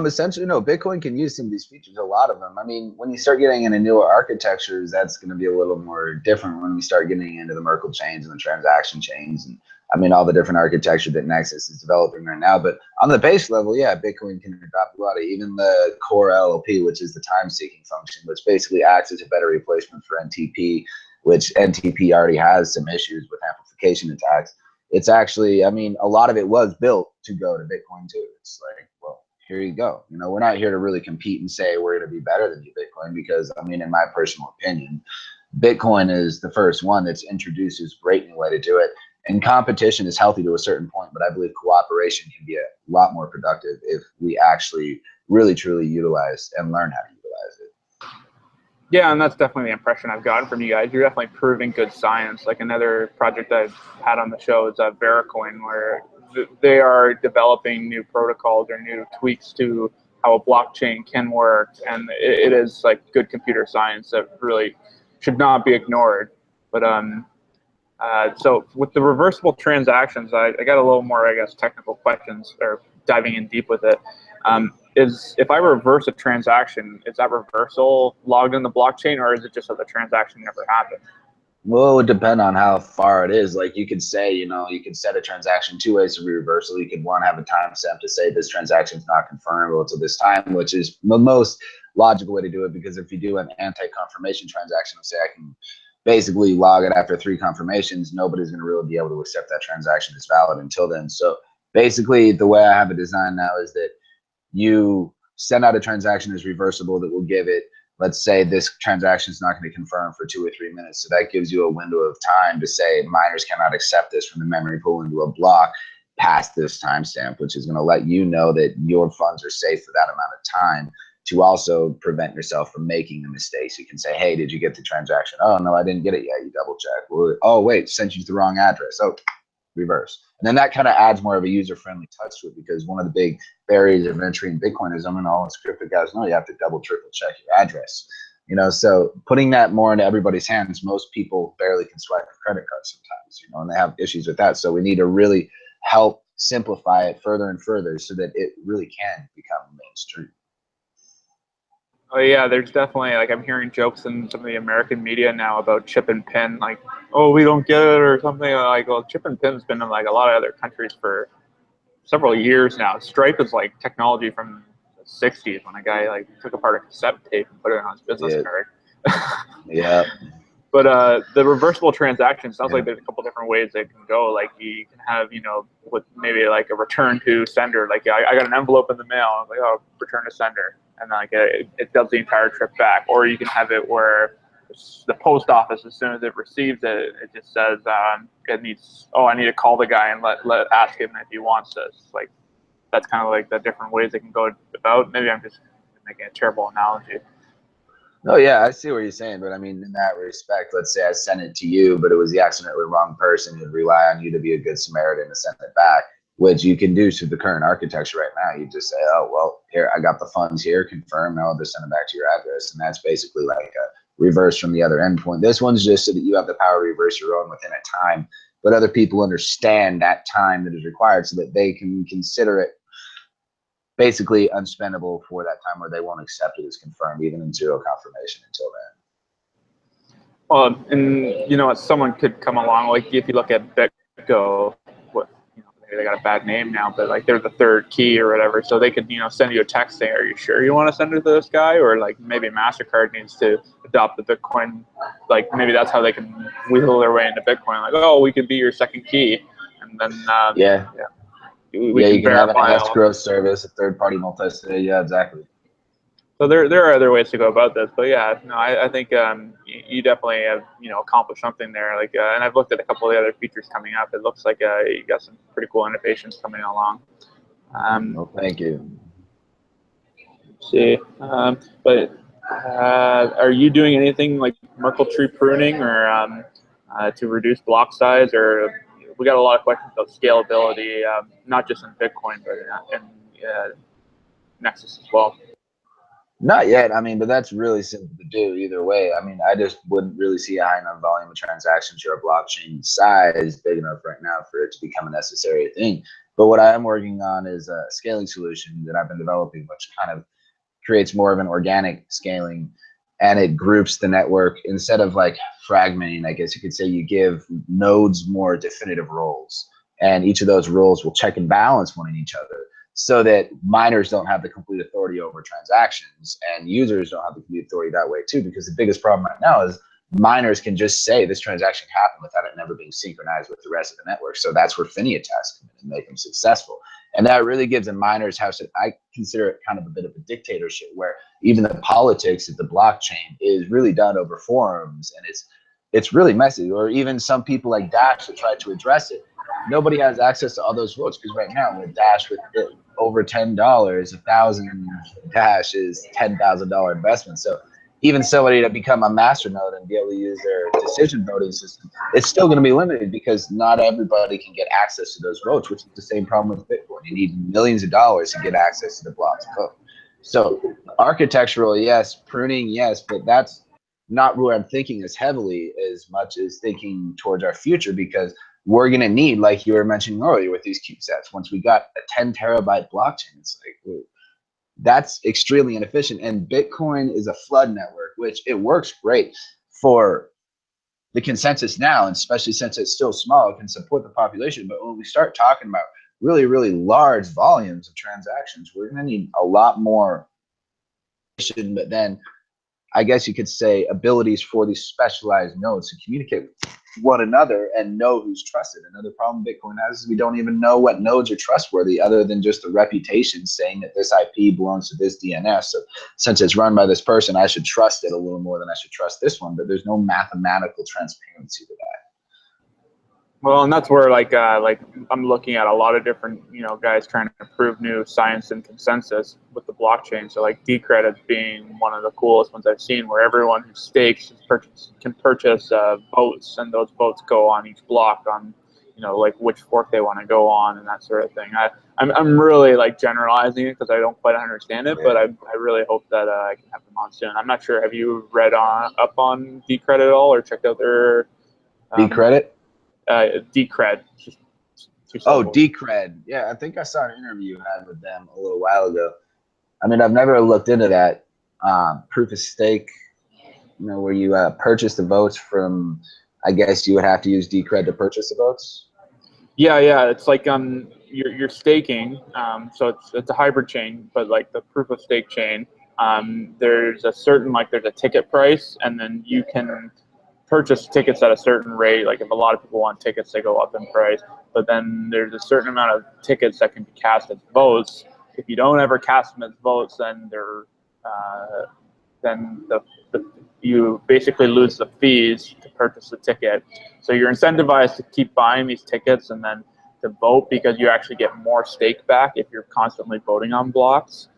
Essentially, no, Bitcoin can use some of these features, a lot of them. I mean, when you start getting into newer architectures, that's going to be a little more different when we start getting into the Merkle chains and the transaction chains. And I mean, all the different architecture that Nexus is developing right now. But on the base level, yeah, Bitcoin can adopt a lot of, even the core LLP, which is the time seeking function, which basically acts as a better replacement for NTP, which NTP already has some issues with amplification attacks. It's actually, I mean, a lot of it was built to go to Bitcoin too. It's like, well, here you go. You know, we're not here to really compete and say we're going to be better than you, Bitcoin, because I mean, in my personal opinion, Bitcoin is the first one that's introduced this great new way to do it. And competition is healthy to a certain point, but I believe cooperation can be a lot more productive if we actually really truly utilize and learn how to utilize it. Yeah, and that's definitely the impression I've gotten from you guys. You're definitely proving good science. Like, another project I've had on the show is Vericoin, where they are developing new protocols or new tweaks to how a blockchain can work, and it is like good computer science that really should not be ignored. But so with the reversible transactions, I got a little more, I guess, technical questions, or diving in deep with it. Is, if I reverse a transaction, is that reversal logged in the blockchain, or is it just that the transaction never happened? Well, it would depend on how far it is. Like, you could say, you know, you could set a transaction 2 ways to be reversal. You could have a timestamp to say this transaction is not confirmable to this time, which is the most logical way to do it. Because if you do an anti-confirmation transaction, say I can basically log it after 3 confirmations, nobody's going to really be able to accept that transaction as valid until then. So basically, the way I have it designed now is that you send out a transaction as reversible that will give it, let's say this transaction is not going to confirm for 2 or 3 minutes. So that gives you a window of time to say miners cannot accept this from the memory pool into a block past this timestamp, which is going to let you know that your funds are safe for that amount of time, to also prevent yourself from making the mistakes. You can say, hey, did you get the transaction? Oh, no, I didn't get it yet. You double check. Well, oh, wait, sent you to the wrong address. Oh, reverse. And then that kind of adds more of a user-friendly touch to it, because one of the big barriers of entry in Bitcoinism, and all us crypto guys know, you have to double, triple check your address. You know, so putting that more into everybody's hands, most people barely can swipe a credit card sometimes, you know, and they have issues with that. So we need to really help simplify it further and further so that it really can become mainstream. Oh yeah, there's definitely, like, I'm hearing jokes in some of the American media now about chip and pin, like, oh, we don't get it, or something. Like, well, chip and pin's been in like a lot of other countries for several years now. Stripe is like technology from the 60s, when a guy like took apart a cassette tape and put it on his business card. Yeah. But the reversible transaction sounds like there's a couple different ways they can go. Like, you can have, you know, with maybe like a return to sender. Like, I got an envelope in the mail. I was like, oh, return to sender. And like it does the entire trip back. Or you can have it where the post office, as soon as it receives it, it just says it needs, oh, I need to call the guy and ask him if he wants this. Like, that's kind of like the different ways they can go about. Maybe I'm just making a terrible analogy. Oh yeah, I see what you're saying, but I mean, in that respect, let's say I sent it to you, but it was the accidentally wrong person who'd rely on you to be a good Samaritan to send it back, which you can do through the current architecture right now. You just say, oh, well, here, I got the funds here, confirm, now I'll just send it back to your address. And that's basically like a reverse from the other endpoint. This one's just so that you have the power to reverse your own within a time, but other people understand that time that is required so that they can consider it basically unspendable for that time, where they won't accept it as confirmed, even in zero confirmation until then. Well, and you know, someone could come along, like if you look at BitGo, what, you know, maybe they got a bad name now, but like they're the third key or whatever, so they could, you know, send you a text saying, "Are you sure you want to send it to this guy?" Or like maybe MasterCard needs to adopt the Bitcoin, like maybe that's how they can wheedle their way into Bitcoin. Like, oh, we could be your second key, and then Yeah. We you can have an verify escrow service, a third-party multi-sig. Yeah, exactly. So there are other ways to go about this, but yeah, no, I think you definitely have, you know, accomplished something there. Like, and I've looked at a couple of the other features coming up. It looks like you got some pretty cool innovations coming along. Well, thank you. See, but are you doing anything like Merkle tree pruning or to reduce block size? Or we got a lot of questions about scalability, not just in Bitcoin, but in Nexus as well. Not yet. I mean, but that's really simple to do either way. I mean, I just wouldn't really see a high enough volume of transactions or a blockchain size big enough right now for it to become a necessary thing. But what I am working on is a scaling solution that I've been developing, which kind of creates more of an organic scaling, and it groups the network instead of like fragmenting. I guess you could say you give nodes more definitive roles, and each of those roles will check and balance one in each other, so that miners don't have the complete authority over transactions and users don't have the complete authority that way too. Because the biggest problem right now is miners can just say this transaction happened without it never being synchronized with the rest of the network. So that's where Finney attacks come in and make them successful. And that really gives the miners how I consider it kind of a bit of a dictatorship, where even the politics of the blockchain is really done over forums, and it's really messy. Or even some people like Dash that try to address it, nobody has access to all those votes, because right now with Dash, with it over $10, 1,000 Dash is $10,000 investment. So even somebody to become a masternode and be able to use their decision voting system, it's still going to be limited, because not everybody can get access to those votes, which is the same problem with Bitcoin. You need millions of dollars to get access to the block's vote. So architectural, yes, pruning, yes, but that's not where I'm thinking as heavily as much as thinking towards our future, because we're going to need, like you were mentioning earlier with these CubeSats, once we got a 10 terabyte blockchain, it's like, that's extremely inefficient. And Bitcoin is a flood network, which it works great for the consensus now, and especially since it's still small, it can support the population. But when we start talking about really, really large volumes of transactions, we're going to need a lot more. But then I guess you could say abilities for these specialized nodes to communicate with one another and know who's trusted. Another problem Bitcoin has is we don't even know what nodes are trustworthy, other than just the reputation saying that this IP belongs to this DNS. So since it's run by this person, I should trust it a little more than I should trust this one. But there's no mathematical transparency to that. Well, and that's where like I'm looking at a lot of different, you know, guys trying to prove new science and consensus with the blockchain. So like Decred being one of the coolest ones I've seen, where everyone who stakes can purchase votes, and those votes go on each block on, you know, like which fork they want to go on and that sort of thing. I'm really like generalizing it because I don't quite understand it, but I really hope that I can have them on soon. I'm not sure. Have you read up on Decred at all, or checked out their Decred? Decred. Oh, Decred. Yeah, I think I saw an interview you had with them a little while ago. I mean, I've never looked into that. Proof of stake, you know, where you purchase the votes from, I guess you would have to use Decred to purchase the votes? Yeah, it's like you're staking. So it's a hybrid chain, but like the proof of stake chain, there's a certain, like there's a ticket price, and then you can purchase tickets at a certain rate. Like if a lot of people want tickets, they go up in price. But then there's a certain amount of tickets that can be cast as votes. If you don't ever cast them as votes, then you basically lose the fees to purchase the ticket. So you're incentivized to keep buying these tickets, and then to vote because you actually get more stake back if you're constantly voting on blocks.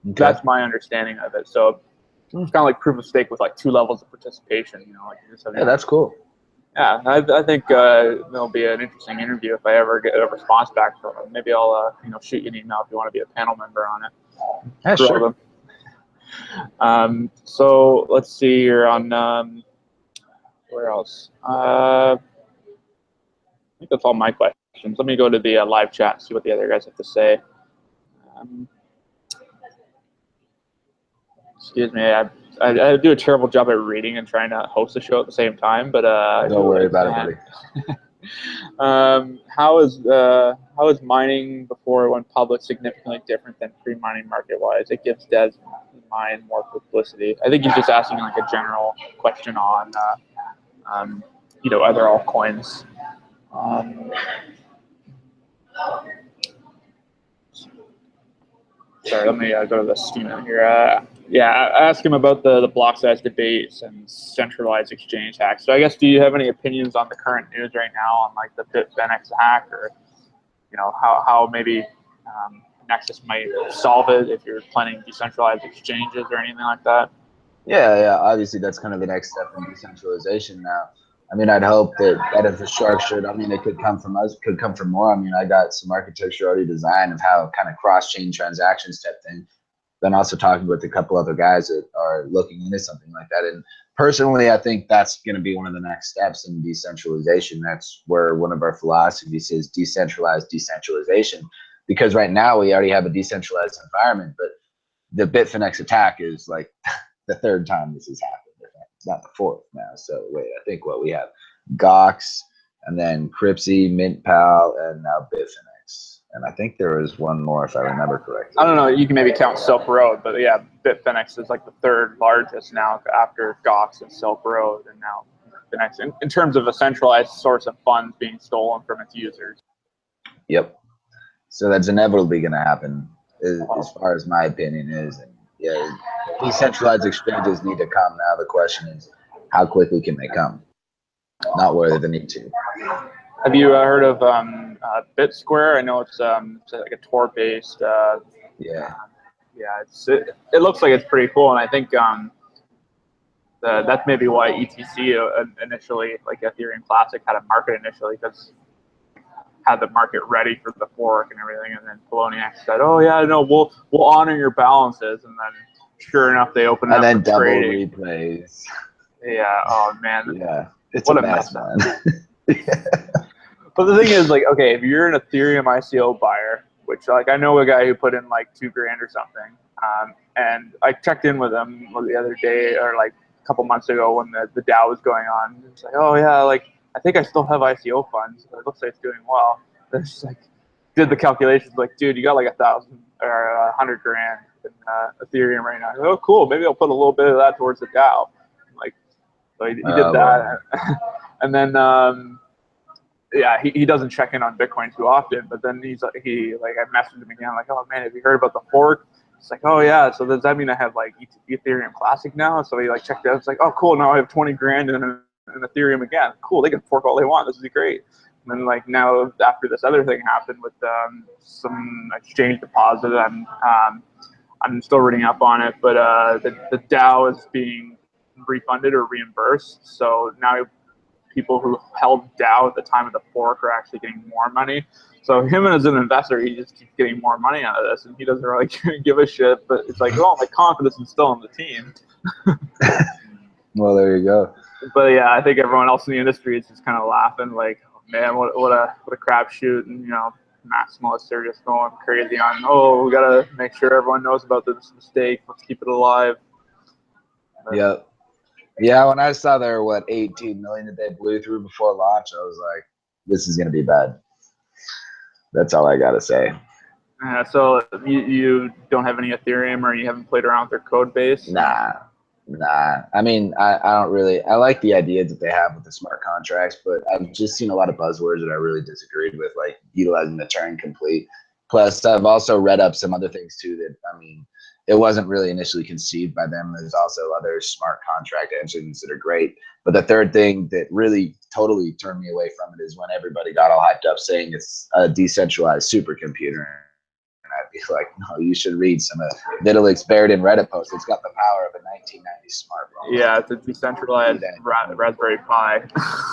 Okay. That's my understanding of it. So it's kind of like proof of stake with like 2 levels of participation. You know, like you just have That's cool. Yeah, I think there'll be an interesting interview if I ever get a response back from them. Maybe I'll shoot you an email if you want to be a panel member on it. Yeah, sure. So let's see here on where else. I think that's all my questions. Let me go to the live chat and see what the other guys have to say. Excuse me, I do a terrible job at reading and trying to host the show at the same time, but don't worry about it, buddy. How is mining before it went public significantly different than pre-mining market-wise? It gives devs mine more publicity. I think he's just asking like a general question on other altcoins. Sorry, let me go to the student here. I asked him about the block size debates and centralized exchange hacks. So I guess, do you have any opinions on the current news right now on like the Bitfinex hack, or how maybe Nexus might solve it if you're planning decentralized exchanges or anything like that? Yeah. Obviously, that's kind of the next step in decentralization now. I mean, I'd hope that infrastructure, I mean, it could come from us, could come from more. I mean, I got some architecture already designed of how kind of cross-chain transactions type thing. Then also talking with a couple other guys that are looking into something like that. And personally, I think that's going to be one of the next steps in decentralization. That's where one of our philosophies is decentralized decentralization. Because right now we already have a decentralized environment, but the Bitfinex attack is like the 3rd time this has happened. It's not the 4th now. So wait, I think what we have Gox, and then Cripsy, MintPal, and now Bitfinex. And I think there was one more if I remember correctly. I don't know. You can maybe count Silk Road, but yeah, Bitfinex is like the 3rd largest now after Gox and Silk Road, and now Bitfinex in terms of a centralized source of funds being stolen from its users. Yep. So that's inevitably going to happen, as far as my opinion is. And yeah, decentralized exchanges need to come. Now the question is, how quickly can they come? Not whether they need to. Have you heard of BitSquare? I know it's like a Tor-based. Yeah. It looks like it's pretty cool, and I think that's maybe why ETC initially, like Ethereum Classic, had a market initially, because had the market ready for the fork and everything, and then Poloniex said, "Oh yeah, no, we'll honor your balances," and then sure enough, they opened up and then double trading. replays. Yeah. Oh man. Yeah. It's what a mess, man. Yeah. But the thing is, like, okay, if you're an Ethereum ICO buyer, which like I know a guy who put in like $2,000 or something, and I checked in with him the other day or like a couple months ago when the DAO was going on. It's like, oh yeah, like I think I still have ICO funds. It looks like it's doing well. Then just like did the calculations, like, dude, you got like 1,000 or $100,000 in Ethereum right now. Oh, cool. Maybe I'll put a little bit of that towards the DAO. Like, so he did that, and then yeah, he doesn't check in on Bitcoin too often. But then I messaged him again, like, oh man, have you heard about the fork? It's like, oh yeah. So does that mean I have like Ethereum Classic now? So he like checked it out. It's like, oh cool, now I have 20 grand in Ethereum again. Cool, they can fork all they want. This is great. And then like now after this other thing happened with some exchange deposit, I'm still reading up on it, but the DAO is being refunded or reimbursed. So now people who held DAO at the time of the fork are actually getting more money. So him as an investor, he just keeps getting more money out of this, and he doesn't really give a shit. But it's like, oh, my confidence is still in the team. Well, there you go. But yeah, I think everyone else in the industry is just kind of laughing, like, oh, man, what a crapshoot, and maximalists are just going crazy on, oh, we gotta make sure everyone knows about this mistake. Let's keep it alive. Yep. Yeah, when I saw there were 18 million that they blew through before launch, I was like, this is gonna be bad. That's all I gotta say. So you don't have any Ethereum, or you haven't played around with their code base? Nah. I mean, I don't really. I like the ideas that they have with the smart contracts, but I've just seen a lot of buzzwords that I really disagreed with, like utilizing the turn complete. Plus, I've also read up some other things too that, I mean, it wasn't really initially conceived by them. There's also other smart contract engines that are great. But the third thing that really totally turned me away from it is when everybody got all hyped up saying it's a decentralized supercomputer. And I'd be like, no, you should read some of Vitalik's Baradin Reddit post. It's got the power of a 1990s smartphone. Yeah, it's a decentralized Raspberry Pi.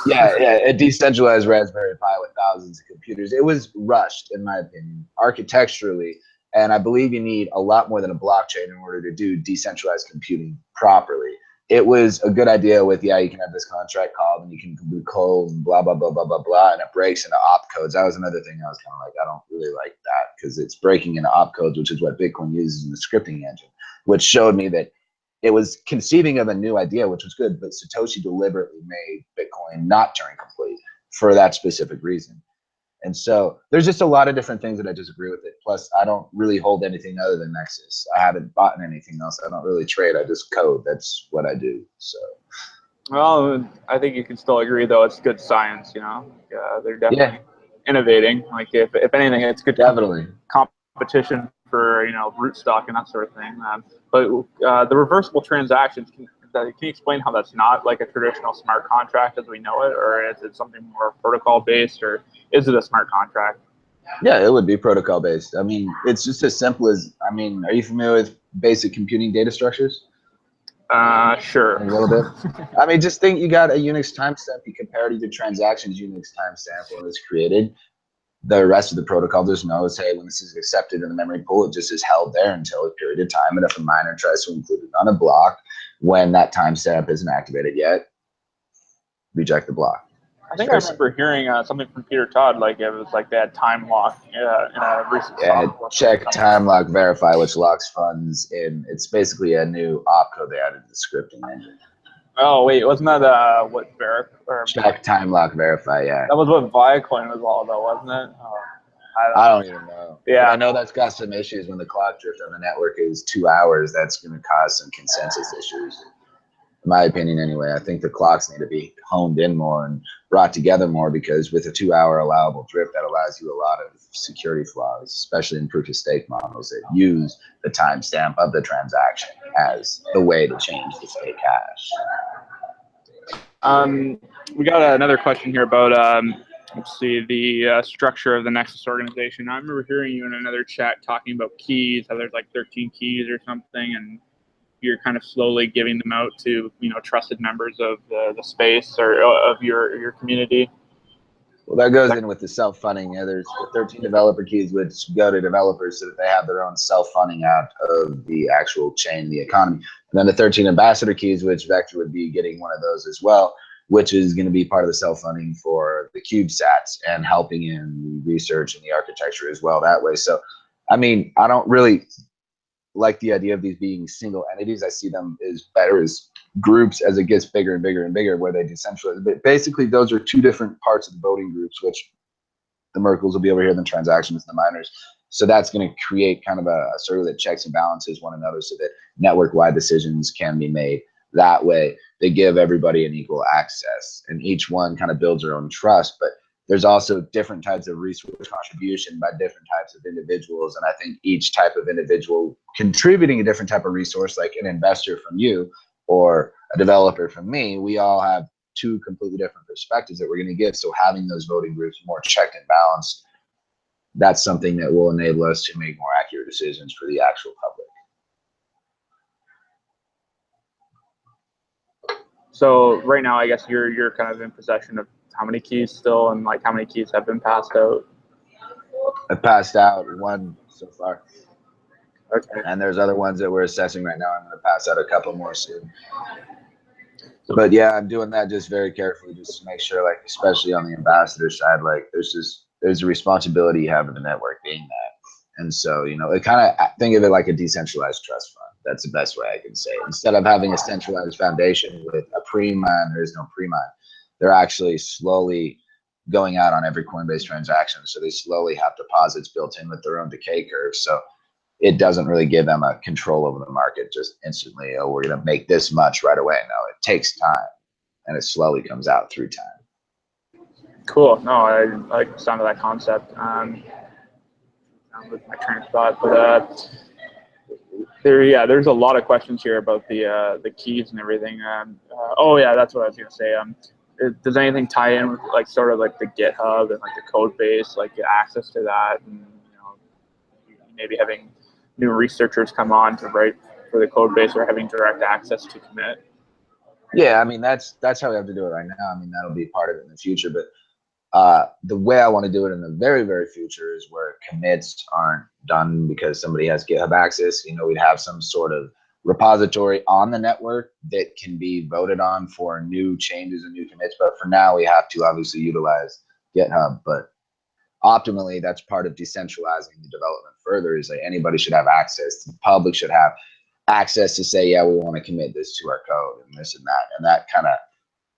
yeah, a decentralized Raspberry Pi with thousands of computers. It was rushed, in my opinion, architecturally. And I believe you need a lot more than a blockchain in order to do decentralized computing properly. It was a good idea with, yeah, you can have this contract called and you can do code and blah, blah, blah, blah, blah, blah, and it breaks into opcodes. That was another thing I was kind of like, I don't really like that because it's breaking into opcodes, which is what Bitcoin uses in the scripting engine, which showed me that it was conceiving of a new idea, which was good, but Satoshi deliberately made Bitcoin not Turing complete for that specific reason. And so there's just a lot of different things that I disagree with it. Plus, I don't really hold anything other than Nexus. I haven't bought anything else. I don't really trade. I just code. That's what I do. So, well, I think you can still agree, though. It's good science, you know. They're definitely innovating. Like, if anything, it's good competition for, you know, root stock and that sort of thing. But the reversible transactions, can you explain how that's not like a traditional smart contract as we know it, or is it something more protocol based, or is it a smart contract? Yeah, it would be protocol based. I mean, it's just as simple as, I mean, are you familiar with basic computing data structures? Sure. A little bit. I mean, just think you got a Unix timestamp, you compare it to transactions Unix timestamp when it's created. The rest of the protocol just knows, hey, when this is accepted in the memory pool, it just is held there until a period of time. And if a miner tries to include it on a block, when that timestamp isn't activated yet, reject the block. I think I remember hearing something from Peter Todd, like it was like they had time lock in a recent check time lock verify, which locks funds in. It's basically a new opcode they added to the scripting engine. Oh wait, wasn't that what check time lock verify? Yeah, that was what Viacoin was all about, wasn't it? I don't even know. Yeah, but I know that's got some issues when the clock drift on the network is 2 hours. That's going to cause some consensus issues. In my opinion, anyway, I think the clocks need to be honed in more and brought together more, because with a 2 hour allowable drift, that allows you a lot of security flaws, especially in proof of stake models that use the timestamp of the transaction as the way to change the stake hash. We got another question here about let's see, the structure of the Nexus organization. I remember hearing you in another chat talking about keys, how there's like 13 keys or something, and you're kind of slowly giving them out to, you know, trusted members of the space or of your community. Well, that goes in with the self-funding. Yeah, there's 13 developer keys which go to developers so that they have their own self-funding out of the actual chain, the economy. And then the 13 ambassador keys, which Vector would be getting one of those as well, which is going to be part of the self-funding for the CubeSats and helping in the research and the architecture as well that way. So, I mean, I don't really like the idea of these being single entities. I see them as better as groups as it gets bigger and bigger and bigger, where they decentralize. But basically, those are two different parts of the voting groups, which the Merkles will be over here, the transactions, and the miners. So that's going to create kind of a sort of that checks and balances one another so that network-wide decisions can be made. That way, they give everybody an equal access, and each one kind of builds their own trust. But there's also different types of resource contribution by different types of individuals. And I think each type of individual contributing a different type of resource, like an investor from you or a developer from me, we all have two completely different perspectives that we're going to give. So having those voting groups more checked and balanced, that's something that will enable us to make more accurate decisions for the actual public. So right now, I guess you're kind of in possession of how many keys still, and like how many keys have been passed out? I passed out one so far. Okay. And there's other ones that we're assessing right now. I'm going to pass out a couple more soon. But yeah, I'm doing that just very carefully, just to make sure, like, especially on the ambassador side, like there's a responsibility you have in the network being that. And so, you know, it kind of, think of it like a decentralized trust fund. That's the best way I can say it. Instead of having a centralized foundation with a pre-mine, there is no pre-mine. They're actually slowly going out on every Coinbase transaction. So they slowly have deposits built in with their own decay curve. So it doesn't really give them a control over the market just instantly. Oh, we're going to make this much right away. No, it takes time, and it slowly comes out through time. Cool. No, I like the sound of that concept. with my train of thought, but there's a lot of questions here about the keys and everything. Oh yeah, that's what I was gonna say. Does anything tie in with like sort of like the GitHub and like the code base, like access to that, and maybe having new researchers come on to write for the code base or having direct access to commit? Yeah, I mean that's how we have to do it right now. I mean that'll be part of it in the future, but the way I want to do it in the very, very future is where commits aren't done because somebody has GitHub access. We'd have some sort of repository on the network that can be voted on for new changes and new commits. But for now, we have to obviously utilize GitHub. But optimally, that's part of decentralizing the development further, is that anybody should have access. The public should have access to say, yeah, we want to commit this to our code and this and that. And that kind of,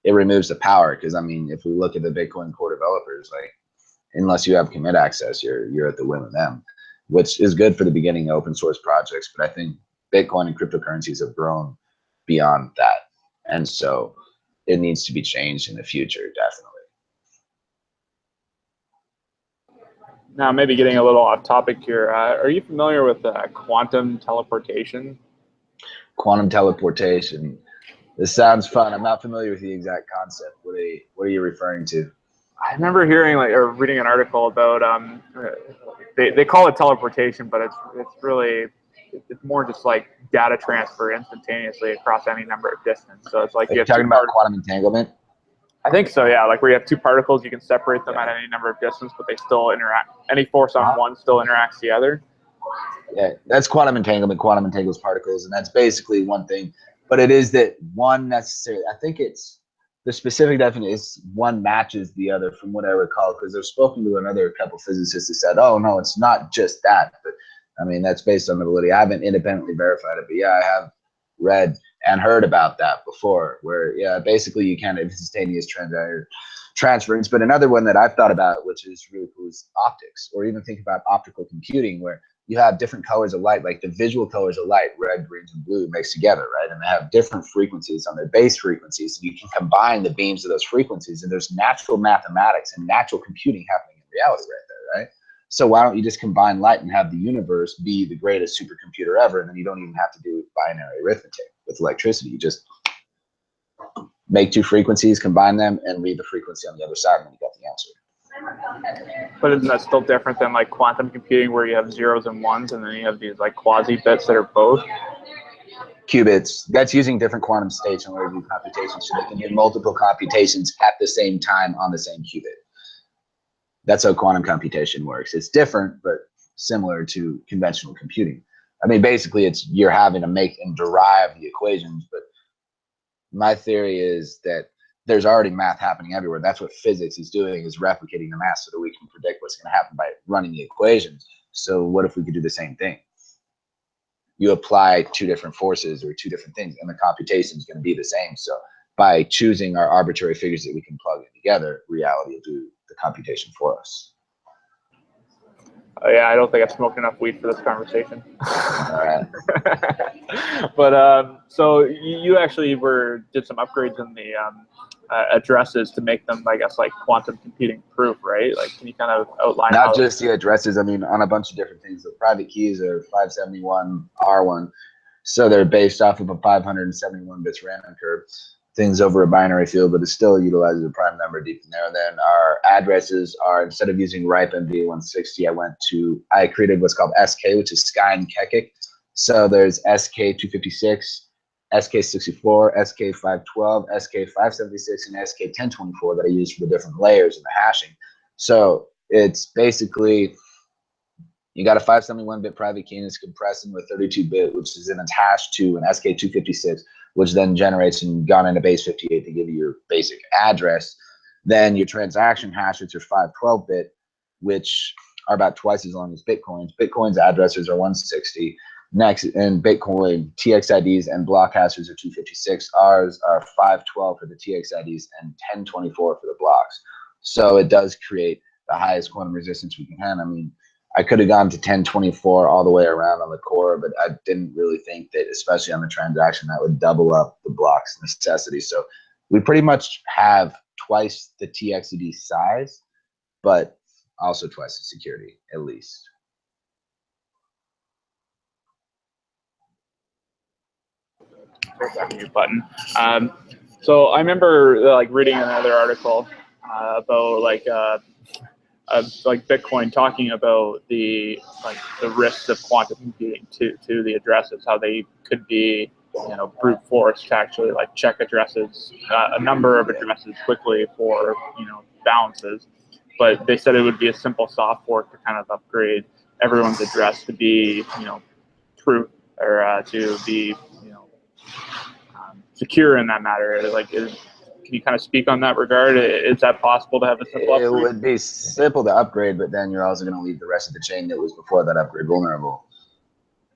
it removes the power, because I mean, if we look at the Bitcoin core developers, like unless you have commit access, you're at the whim of them, which is good for the beginning open source projects. But I think Bitcoin and cryptocurrencies have grown beyond that, and so it needs to be changed in the future, definitely. Now, maybe getting a little off topic here. Are you familiar with quantum teleportation? Quantum teleportation. This sounds fun. I'm not familiar with the exact concept. What are you referring to? I remember hearing or reading an article about they call it teleportation, but it's more just like data transfer instantaneously across any number of distance. So it's like you're talking about quantum entanglement. I think so, yeah. Like where you have two particles, you can separate them at any number of distance, but they still interact. Any force on one still interacts the other. Yeah, that's quantum entanglement. Quantum entangles particles, and that's basically one thing. But it is that one necessarily, I think it's the specific definition is one matches the other from what I recall, because I've spoken to another couple physicists who said, oh, no, it's not just that. But I mean, that's based on the validity. I haven't independently verified it, but yeah, I have read and heard about that before, where, yeah, basically you can have instantaneous transference. But another one that I've thought about, which is really cool, is optics, or even think about optical computing, where you have different colors of light, like the visual colors of light, red, green, and blue mixed together, right? And they have different frequencies on their base frequencies. And you can combine the beams of those frequencies, and there's natural mathematics and natural computing happening in reality right there, right? So why don't you just combine light and have the universe be the greatest supercomputer ever? And then you don't even have to do binary arithmetic with electricity. You just make two frequencies, combine them, and read the frequency on the other side, and then you got the answer. But isn't that still different than like quantum computing, where you have zeros and ones, and then you have these like quasi bits that are both? Qubits. That's using different quantum states in order to do computations, so they can do multiple computations at the same time on the same qubit. That's how quantum computation works. It's different, but similar to conventional computing. I mean, basically, it's you're having to make and derive the equations, but my theory is that there's already math happening everywhere. That's what physics is doing, is replicating the math so that we can predict what's going to happen by running the equations. So what if we could do the same thing? You apply two different forces or two different things, and the computation is going to be the same. So by choosing our arbitrary figures that we can plug in together, reality will do the computation for us. Yeah, I don't think I've smoked enough weed for this conversation. All right. But so you actually did some upgrades in the addresses to make them, I guess, like quantum computing proof, right? Like, can you kind of outline? Not just the addresses. I mean, on a bunch of different things. The private keys are 571 R1, so they're based off of a 571 bits random curve. Things over a binary field, but it still utilizes a prime number deep in there. And then our addresses are, instead of using RIPE MD160, I created what's called SK, which is Sky and Kekik. So there's SK256, SK64, SK512, SK576, and SK1024 that I use for the different layers in the hashing. So it's basically, you got a 571-bit private key, and it's compressing with 32-bit, which is in its hash to an SK256, which then generates and gone into base 58 to give you your basic address. Then your transaction hashes are 512-bit, which are about twice as long as Bitcoin's. Bitcoin's addresses are 160. Next, in Bitcoin, TXIDs and block hashes are 256. Ours are 512 for the TXIDs and 1024 for the blocks. So it does create the highest quantum resistance we can have. I mean, I could have gone to 1024 all the way around on the core, but I didn't really think that, especially on the transaction, that would double up the block's necessity. So we pretty much have twice the TXID size, but also twice the security, at least. there's that mute button. So I remember like reading another article about like Bitcoin talking about the risks of quantum computing to the addresses, how they could be brute force to actually like check addresses, a number of addresses quickly for balances. But they said it would be a simple soft fork to kind of upgrade everyone's address to be true or to be secure in that matter. Like, can you kind of speak on that regard? Is that possible to have a simple upgrade? It would be simple to upgrade, but then you're also going to leave the rest of the chain that was before that upgrade vulnerable.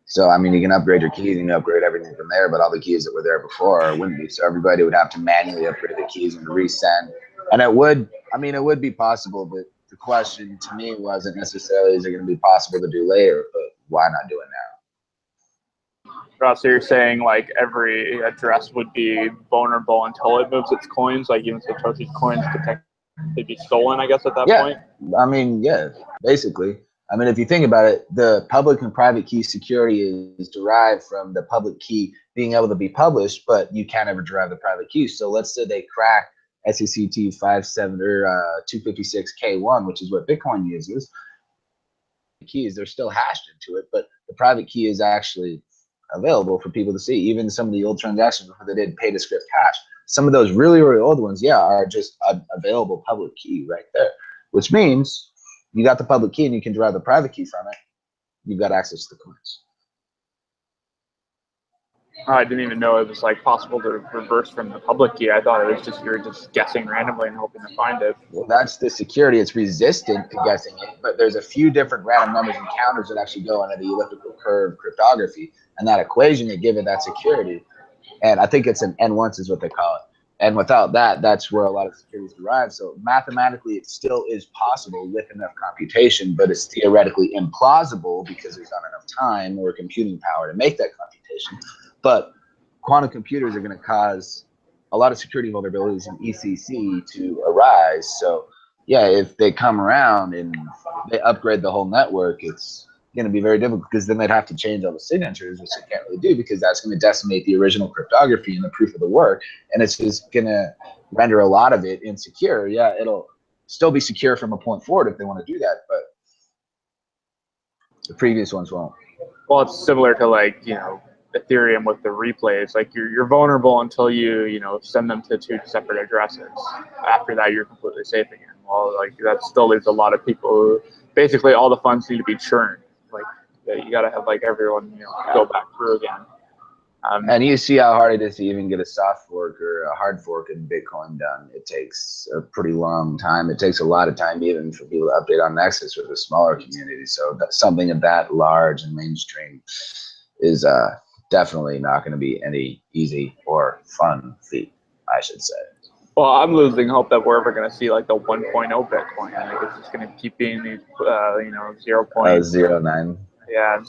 So, I mean, you can upgrade your keys and you upgrade everything from there, but all the keys that were there before wouldn't be. So everybody would have to manually upgrade the keys and resend. And it would be possible, but the question to me wasn't necessarily is it going to be possible to do later, but why not do it now? So you're saying like every address would be vulnerable until it moves its coins, like even Satoshi's coins could technically be stolen, I guess, at that point? I mean, yeah, basically. I mean, if you think about it, the public and private key security is derived from the public key being able to be published, but you can't ever derive the private key. So let's say they crack SECT 256K1, which is what Bitcoin uses. Keys, they're still hashed into it, but the private key is actually available for people to see. Even some of the old transactions before they did pay to script hash, some of those really, really old ones, are just an available public key right there, which means you got the public key and you can derive the private key from it. You've got access to the coins. I didn't even know it was like possible to reverse from the public key. I thought it was just you're just guessing randomly and hoping to find it. Well, that's the security. It's resistant to guessing it, but there's a few different random numbers and counters that actually go under the elliptical curve cryptography, and that equation that give it that security. And I think it's an N1 is what they call it. And without that, that's where a lot of security is derived. So mathematically, it still is possible with enough computation, but it's theoretically implausible because there's not enough time or computing power to make that computation. But quantum computers are going to cause a lot of security vulnerabilities in ECC to arise. So yeah, if they come around and they upgrade the whole network, it's going to be very difficult because then they'd have to change all the signatures, which they can't really do because that's going to decimate the original cryptography and the proof of the work. And it's just going to render a lot of it insecure. Yeah, it'll still be secure from a point forward if they want to do that, but the previous ones won't. Well, it's similar to like, Ethereum with the replays. Like you're vulnerable until you send them to two separate addresses. After that, you're completely safe again. Well, like that still leaves a lot of people who basically all the funds need to be churned. Like you got to have like everyone go back through again. And you see how hard it is to even get a soft fork or a hard fork in Bitcoin done. It takes a pretty long time. It takes a lot of time even for people to update on Nexus with a smaller community. So that something of that large and mainstream is definitely not going to be any easy or fun feat, I should say. Well, I'm losing hope that we're ever going to see like the 1.0 Bitcoin. I think it's just going to keep being these, 0.09. Yeah.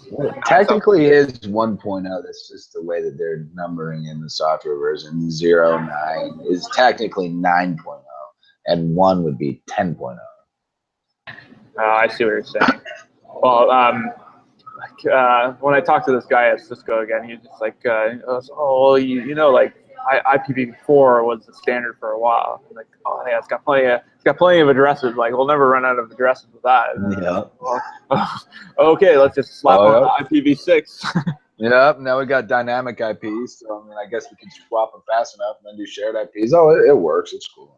Technically is 1.0. That's just the way that they're numbering in the software version. 0.9 is technically 9.0, and 1 would be 10.0. I see what you're saying. Well, when I talked to this guy at Cisco again, he was just like, like IPv4 was the standard for a while. Like, oh yeah, it's got plenty of addresses. Like, we'll never run out of addresses with that. Yeah. Okay, let's just slap on IPv6. Yep. Now we got dynamic IPs. So I mean, I guess we can swap them fast enough and then do shared IPs. Oh, it works. It's cool.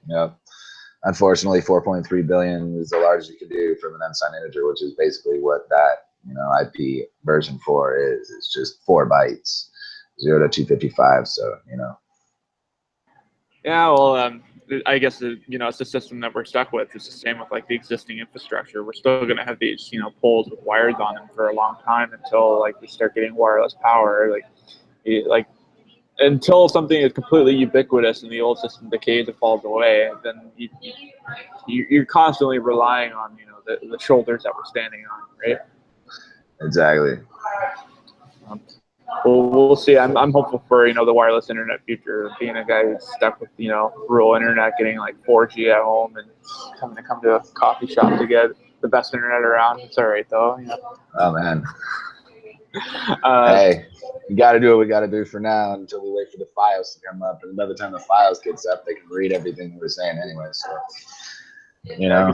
Yeah. Unfortunately, 4.3 billion is the largest you can do from an unsigned integer, which is basically what that IP version 4 is. It's just 4 bytes, 0 to 255. So Yeah, well, I guess it's the system that we're stuck with. It's the same with like the existing infrastructure. We're still going to have these poles with wires on them for a long time until like we start getting wireless power. Like until something is completely ubiquitous and the old system decays and falls away, then you're constantly relying on the shoulders that we're standing on, right? Exactly. Well, we'll see. I'm hopeful for the wireless internet future. Being a guy who's stuck with rural internet, getting like 4G at home, and having to come to a coffee shop to get the best internet around. It's all right though. Oh man. Hey, we got to do what we got to do for now until we wait for the files to come up. And by the time the files gets up, they can read everything we're saying anyway. So, you know.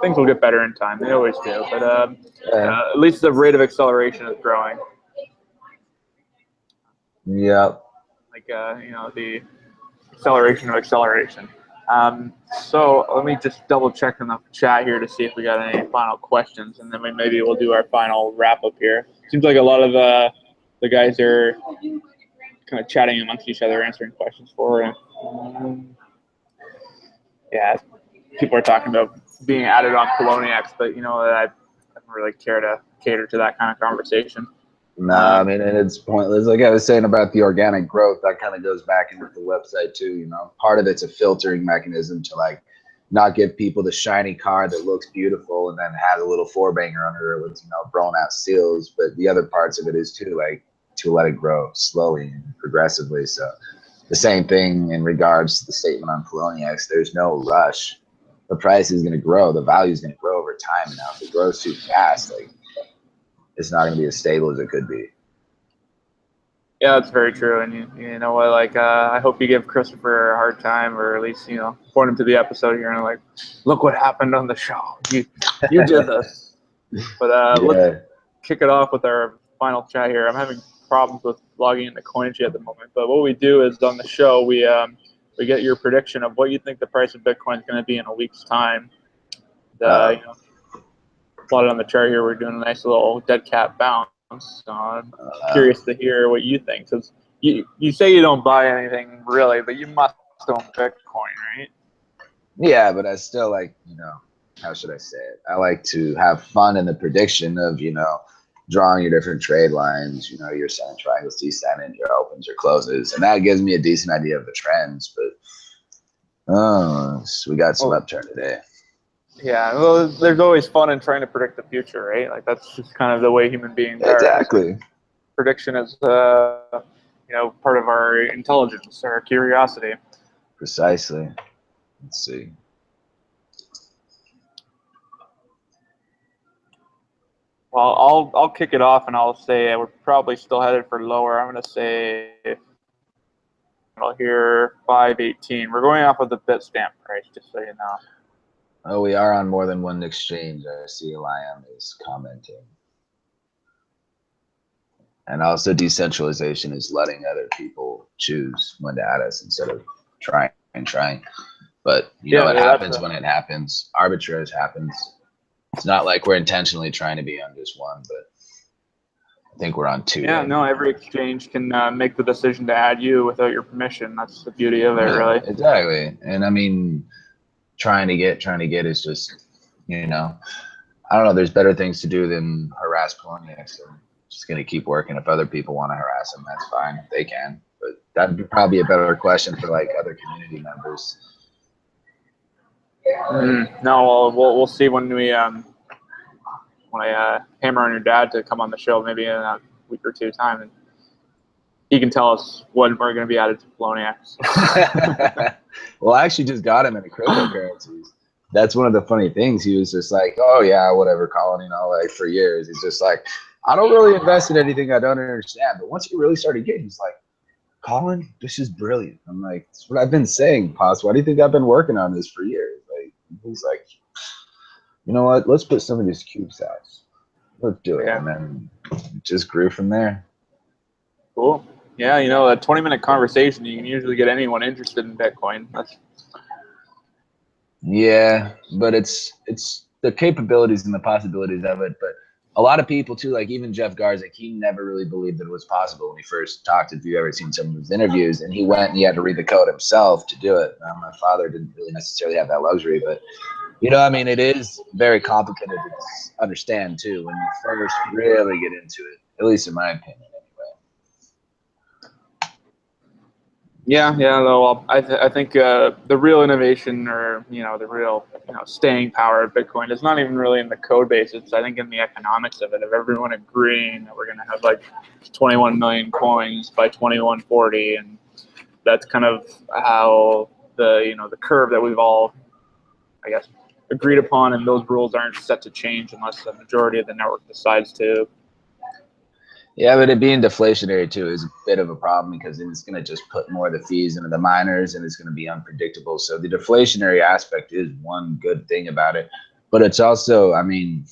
Things will get better in time. They always do. But Yeah. at least the rate of acceleration is growing. Yeah. Like, the acceleration of acceleration. So let me just double check in the chat here to see if we got any final questions, and then maybe we'll do our final wrap up here. Seems like a lot of the guys are kind of chatting amongst each other, answering questions for. Yeah, people are talking about being added on Poloniacs, but I don't really care to cater to that kind of conversation. Nah, I mean, and it's pointless. Like I was saying about the organic growth, that kind of goes back into the website too. Part of it's a filtering mechanism to like not give people the shiny car that looks beautiful and then has a little four banger under it with blown out seals. But the other parts of it is too like to let it grow slowly and progressively. So the same thing in regards to the statement on Poloniacs. There's no rush. The price is going to grow. The value is going to grow over time. Now, if it grows too fast, like it's not going to be as stable as it could be. Yeah, that's very true. And you know what? Like, I hope you give Christopher a hard time, or at least point him to the episode here and like, look what happened on the show. You did this. But let's kick it off with our final chat here. I'm having problems with logging into CoinG at the moment, but what we do is on the show we get your prediction of what you think the price of Bitcoin is going to be in a week's time. Plotted on the chart here, we're doing a nice little dead cat bounce. So I'm curious to hear what you think. Since you say you don't buy anything really, but you must own Bitcoin, right? Yeah, but I still like, how should I say it? I like to have fun in the prediction of, drawing your different trade lines, your ascending triangles, descending, your opens, your closes. And that gives me a decent idea of the trends. But we got some upturn today. Yeah, well, there's always fun in trying to predict the future, right? Like that's just kind of the way human beings are. Exactly. Prediction is, part of our intelligence, our curiosity. Precisely. Let's see. Well, I'll kick it off and I'll say we're probably still headed for lower. I'm going to say I'll hear 518. We're going off of the Bitstamp price, just so you know. Oh, we are on more than one exchange. I see Liam is commenting. And also decentralization is letting other people choose when to add us instead of trying. But it happens when it happens. Arbitrage happens. It's not like we're intentionally trying to be on just one, but I think we're on two. Yeah, no, every exchange can make the decision to add you without your permission. That's the beauty of it, really. Exactly. And I mean, trying to get is just, I don't know. There's better things to do than harass Poloniacs. So just going to keep working. If other people want to harass them, that's fine. They can. But that'd be probably a better question for like other community members. No, we'll see when I hammer on your dad to come on the show, maybe in a week or two time, and he can tell us when we're going to be added to Poloniacs. Well, I actually just got him in the cryptocurrencies. That's one of the funny things. He was just like, oh yeah, whatever, Colin, like for years. He's just like, I don't really invest in anything I don't understand. But once he really started getting, he's like, Colin, this is brilliant. I'm like, that's what I've been saying, Pops. Why do you think I've been working on this for years? Like, he's like, you know what? Let's put some of these cubes out. Let's do it. Yeah. And then it just grew from there. Cool. Yeah, a 20-minute conversation, you can usually get anyone interested in Bitcoin. Yeah, but it's the capabilities and the possibilities of it. But a lot of people too, like even Jeff Garzik, he never really believed that it was possible when he first talked. If you ever seen some of his interviews, and he went and he had to read the code himself to do it. My father didn't really necessarily have that luxury, but it is very complicated to understand too when you first really get into it. At least in my opinion, anyway. Yeah. Well, I think the real innovation, or the real staying power of Bitcoin is not even really in the code base. It's I think in the economics of it, of everyone agreeing that we're going to have like 21 million coins by 2140, and that's kind of how the the curve that we've all, I guess, agreed upon, and those rules aren't set to change unless the majority of the network decides to. Yeah, but it being deflationary too is a bit of a problem because then it's going to just put more of the fees into the miners and it's going to be unpredictable. So the deflationary aspect is one good thing about it, but it's also, I mean,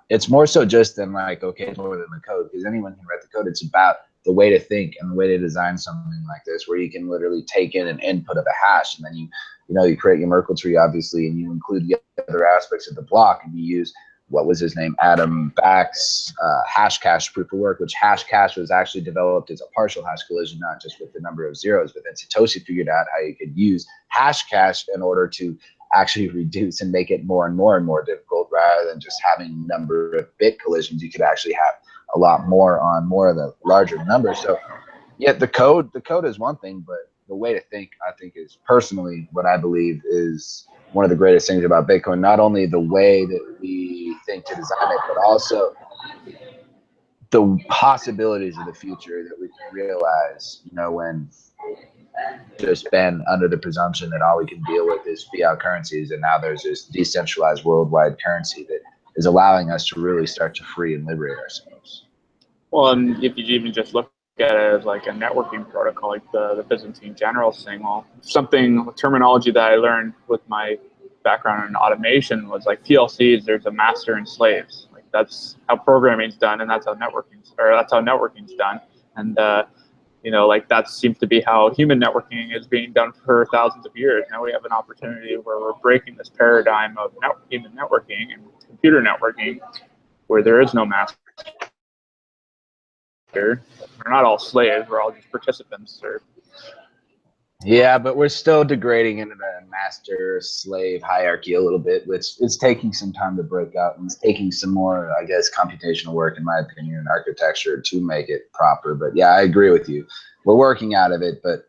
it's more so just than like, okay, it's more than the code, because anyone can write the code. It's about the way to think and the way to design something like this, where you can literally take in an input of a hash and then you create your Merkle tree, obviously, and you include the other aspects of the block, and you use, what was his name, Adam Back's hash cache proof of work, which hash cache was actually developed as a partial hash collision, not just with the number of zeros, but then Satoshi figured out how you could use hash cache in order to actually reduce and make it more and more and more difficult, rather than just having number of bit collisions. You could actually have a lot more on more of the larger numbers. So yeah, the code is one thing, but the way to think, I think, is personally what I believe is one of the greatest things about Bitcoin. Not only the way that we think to design it, but also the possibilities of the future that we can realize, when just been under the presumption that all we can deal with is fiat currencies, and now there's this decentralized worldwide currency that is allowing us to really start to free and liberate ourselves. Well, and if you even just look at it as like a networking protocol, like the Byzantine generals thing, well, terminology that I learned with my background in automation was like PLCs, there's a master and slaves. Like that's how programming's done, and that's how networking's done. And like that seems to be how human networking is being done for thousands of years. Now we have an opportunity where we're breaking this paradigm of human networking and computer networking, where there is no master. We're not all slaves. We're all just participants. Yeah, but we're still degrading into the master-slave hierarchy a little bit, which is taking some time to break out, and it's taking some more, I guess, computational work, in my opinion, and architecture to make it proper. But yeah, I agree with you. We're working out of it, but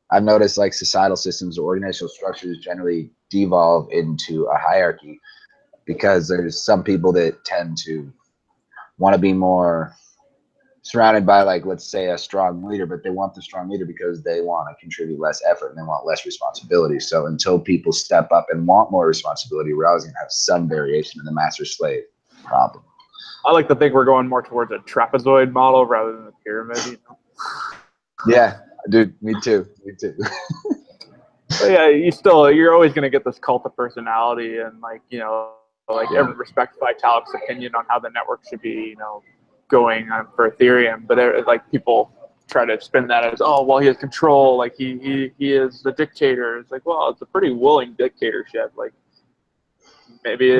I've noticed like societal systems or organizational structures generally devolve into a hierarchy because there's some people that tend to want to be more surrounded by, like, let's say, a strong leader, but they want the strong leader because they want to contribute less effort and they want less responsibility. So until people step up and want more responsibility, we're always going to have some variation in the master-slave problem. I like to think we're going more towards a trapezoid model rather than a pyramid. Yeah, dude, me too. But yeah, you're always going to get this cult of personality, and everyone respects Vitalik's opinion on how the network should be, going for Ethereum, but like people try to spin that as, oh, well, he has control, like he is the dictator. It's like, well, it's a pretty willing dictatorship. Like maybe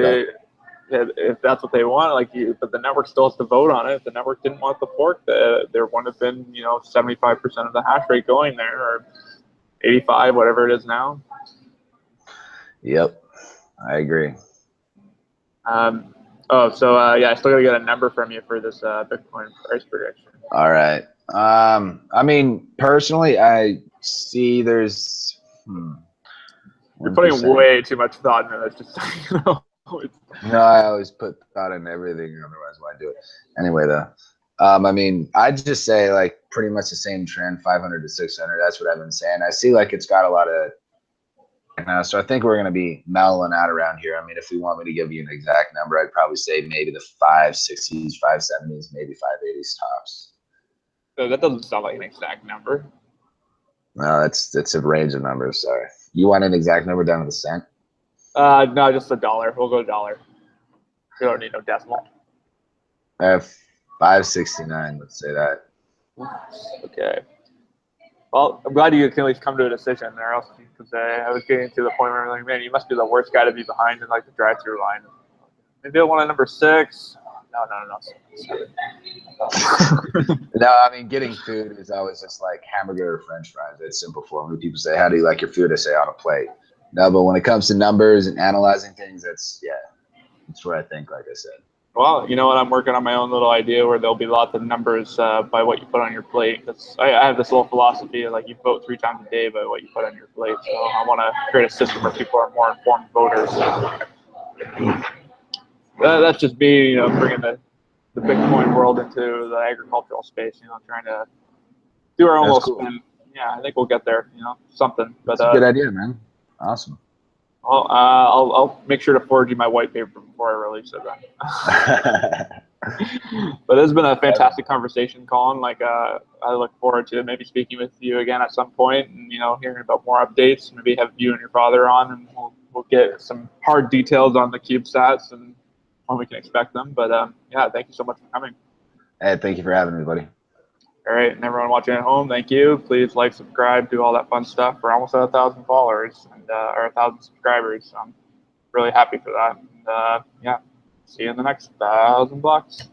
if that's what they want, but the network still has to vote on it. If the network didn't want the fork, there wouldn't have been 75% of the hash rate going there, or 85, whatever it is now. Yep, I agree. I still gotta get a number from you for this Bitcoin price prediction. All right. I mean, personally, I see there's. You're putting way too much thought into this. Just No, I always put thought in everything. Otherwise, why do it? Anyway, though, I mean, I'd just say like pretty much the same trend, 500 to 600. That's what I've been saying. I see like it's got a lot of. So I think we're going to be mellowing out around here. I mean, if we want me to give you an exact number, I'd probably say maybe the 560s, 570s, maybe 580s tops. So that doesn't sound like an exact number. No, it's a range of numbers. Sorry. You want an exact number down to the cent? No, just a dollar. We'll go dollar. We don't need no decimal. 569. Let's say that. Okay. Well, I'm glad you can at least come to a decision there, else, because I was getting to the point where I'm like, man, you must be the worst guy to be behind in like the drive-through line. Maybe I want a number 6. No. No, I mean, getting food is always just like hamburger or French fries. It's simple for me. People say, "How do you like your food?" I say, "On a plate." No, but when it comes to numbers and analyzing things, that's where I think, like I said. Well, you know what? I'm working on my own little idea where there'll be lots of numbers by what you put on your plate. I have this little philosophy, like you vote 3 times a day by what you put on your plate. So I want to create a system where people are more informed voters. That's just me, bringing the Bitcoin world into the agricultural space. Trying to do our own little spin. Yeah, I think we'll get there. Something. But that's a good idea, man. Awesome. Well, I'll make sure to forward you my white paper before I release it. Then. But it's been a fantastic conversation, Colin. Like, I look forward to maybe speaking with you again at some point, and hearing about more updates. Maybe have you and your father on, and we'll get some hard details on the CubeSats and when we can expect them. But yeah, thank you so much for coming. Hey, thank you for having me, buddy. All right, and everyone watching at home, thank you. Please like, subscribe, do all that fun stuff. We're almost at 1,000 followers and or 1,000 subscribers. So I'm really happy for that. And yeah, see you in the next 1,000 blocks.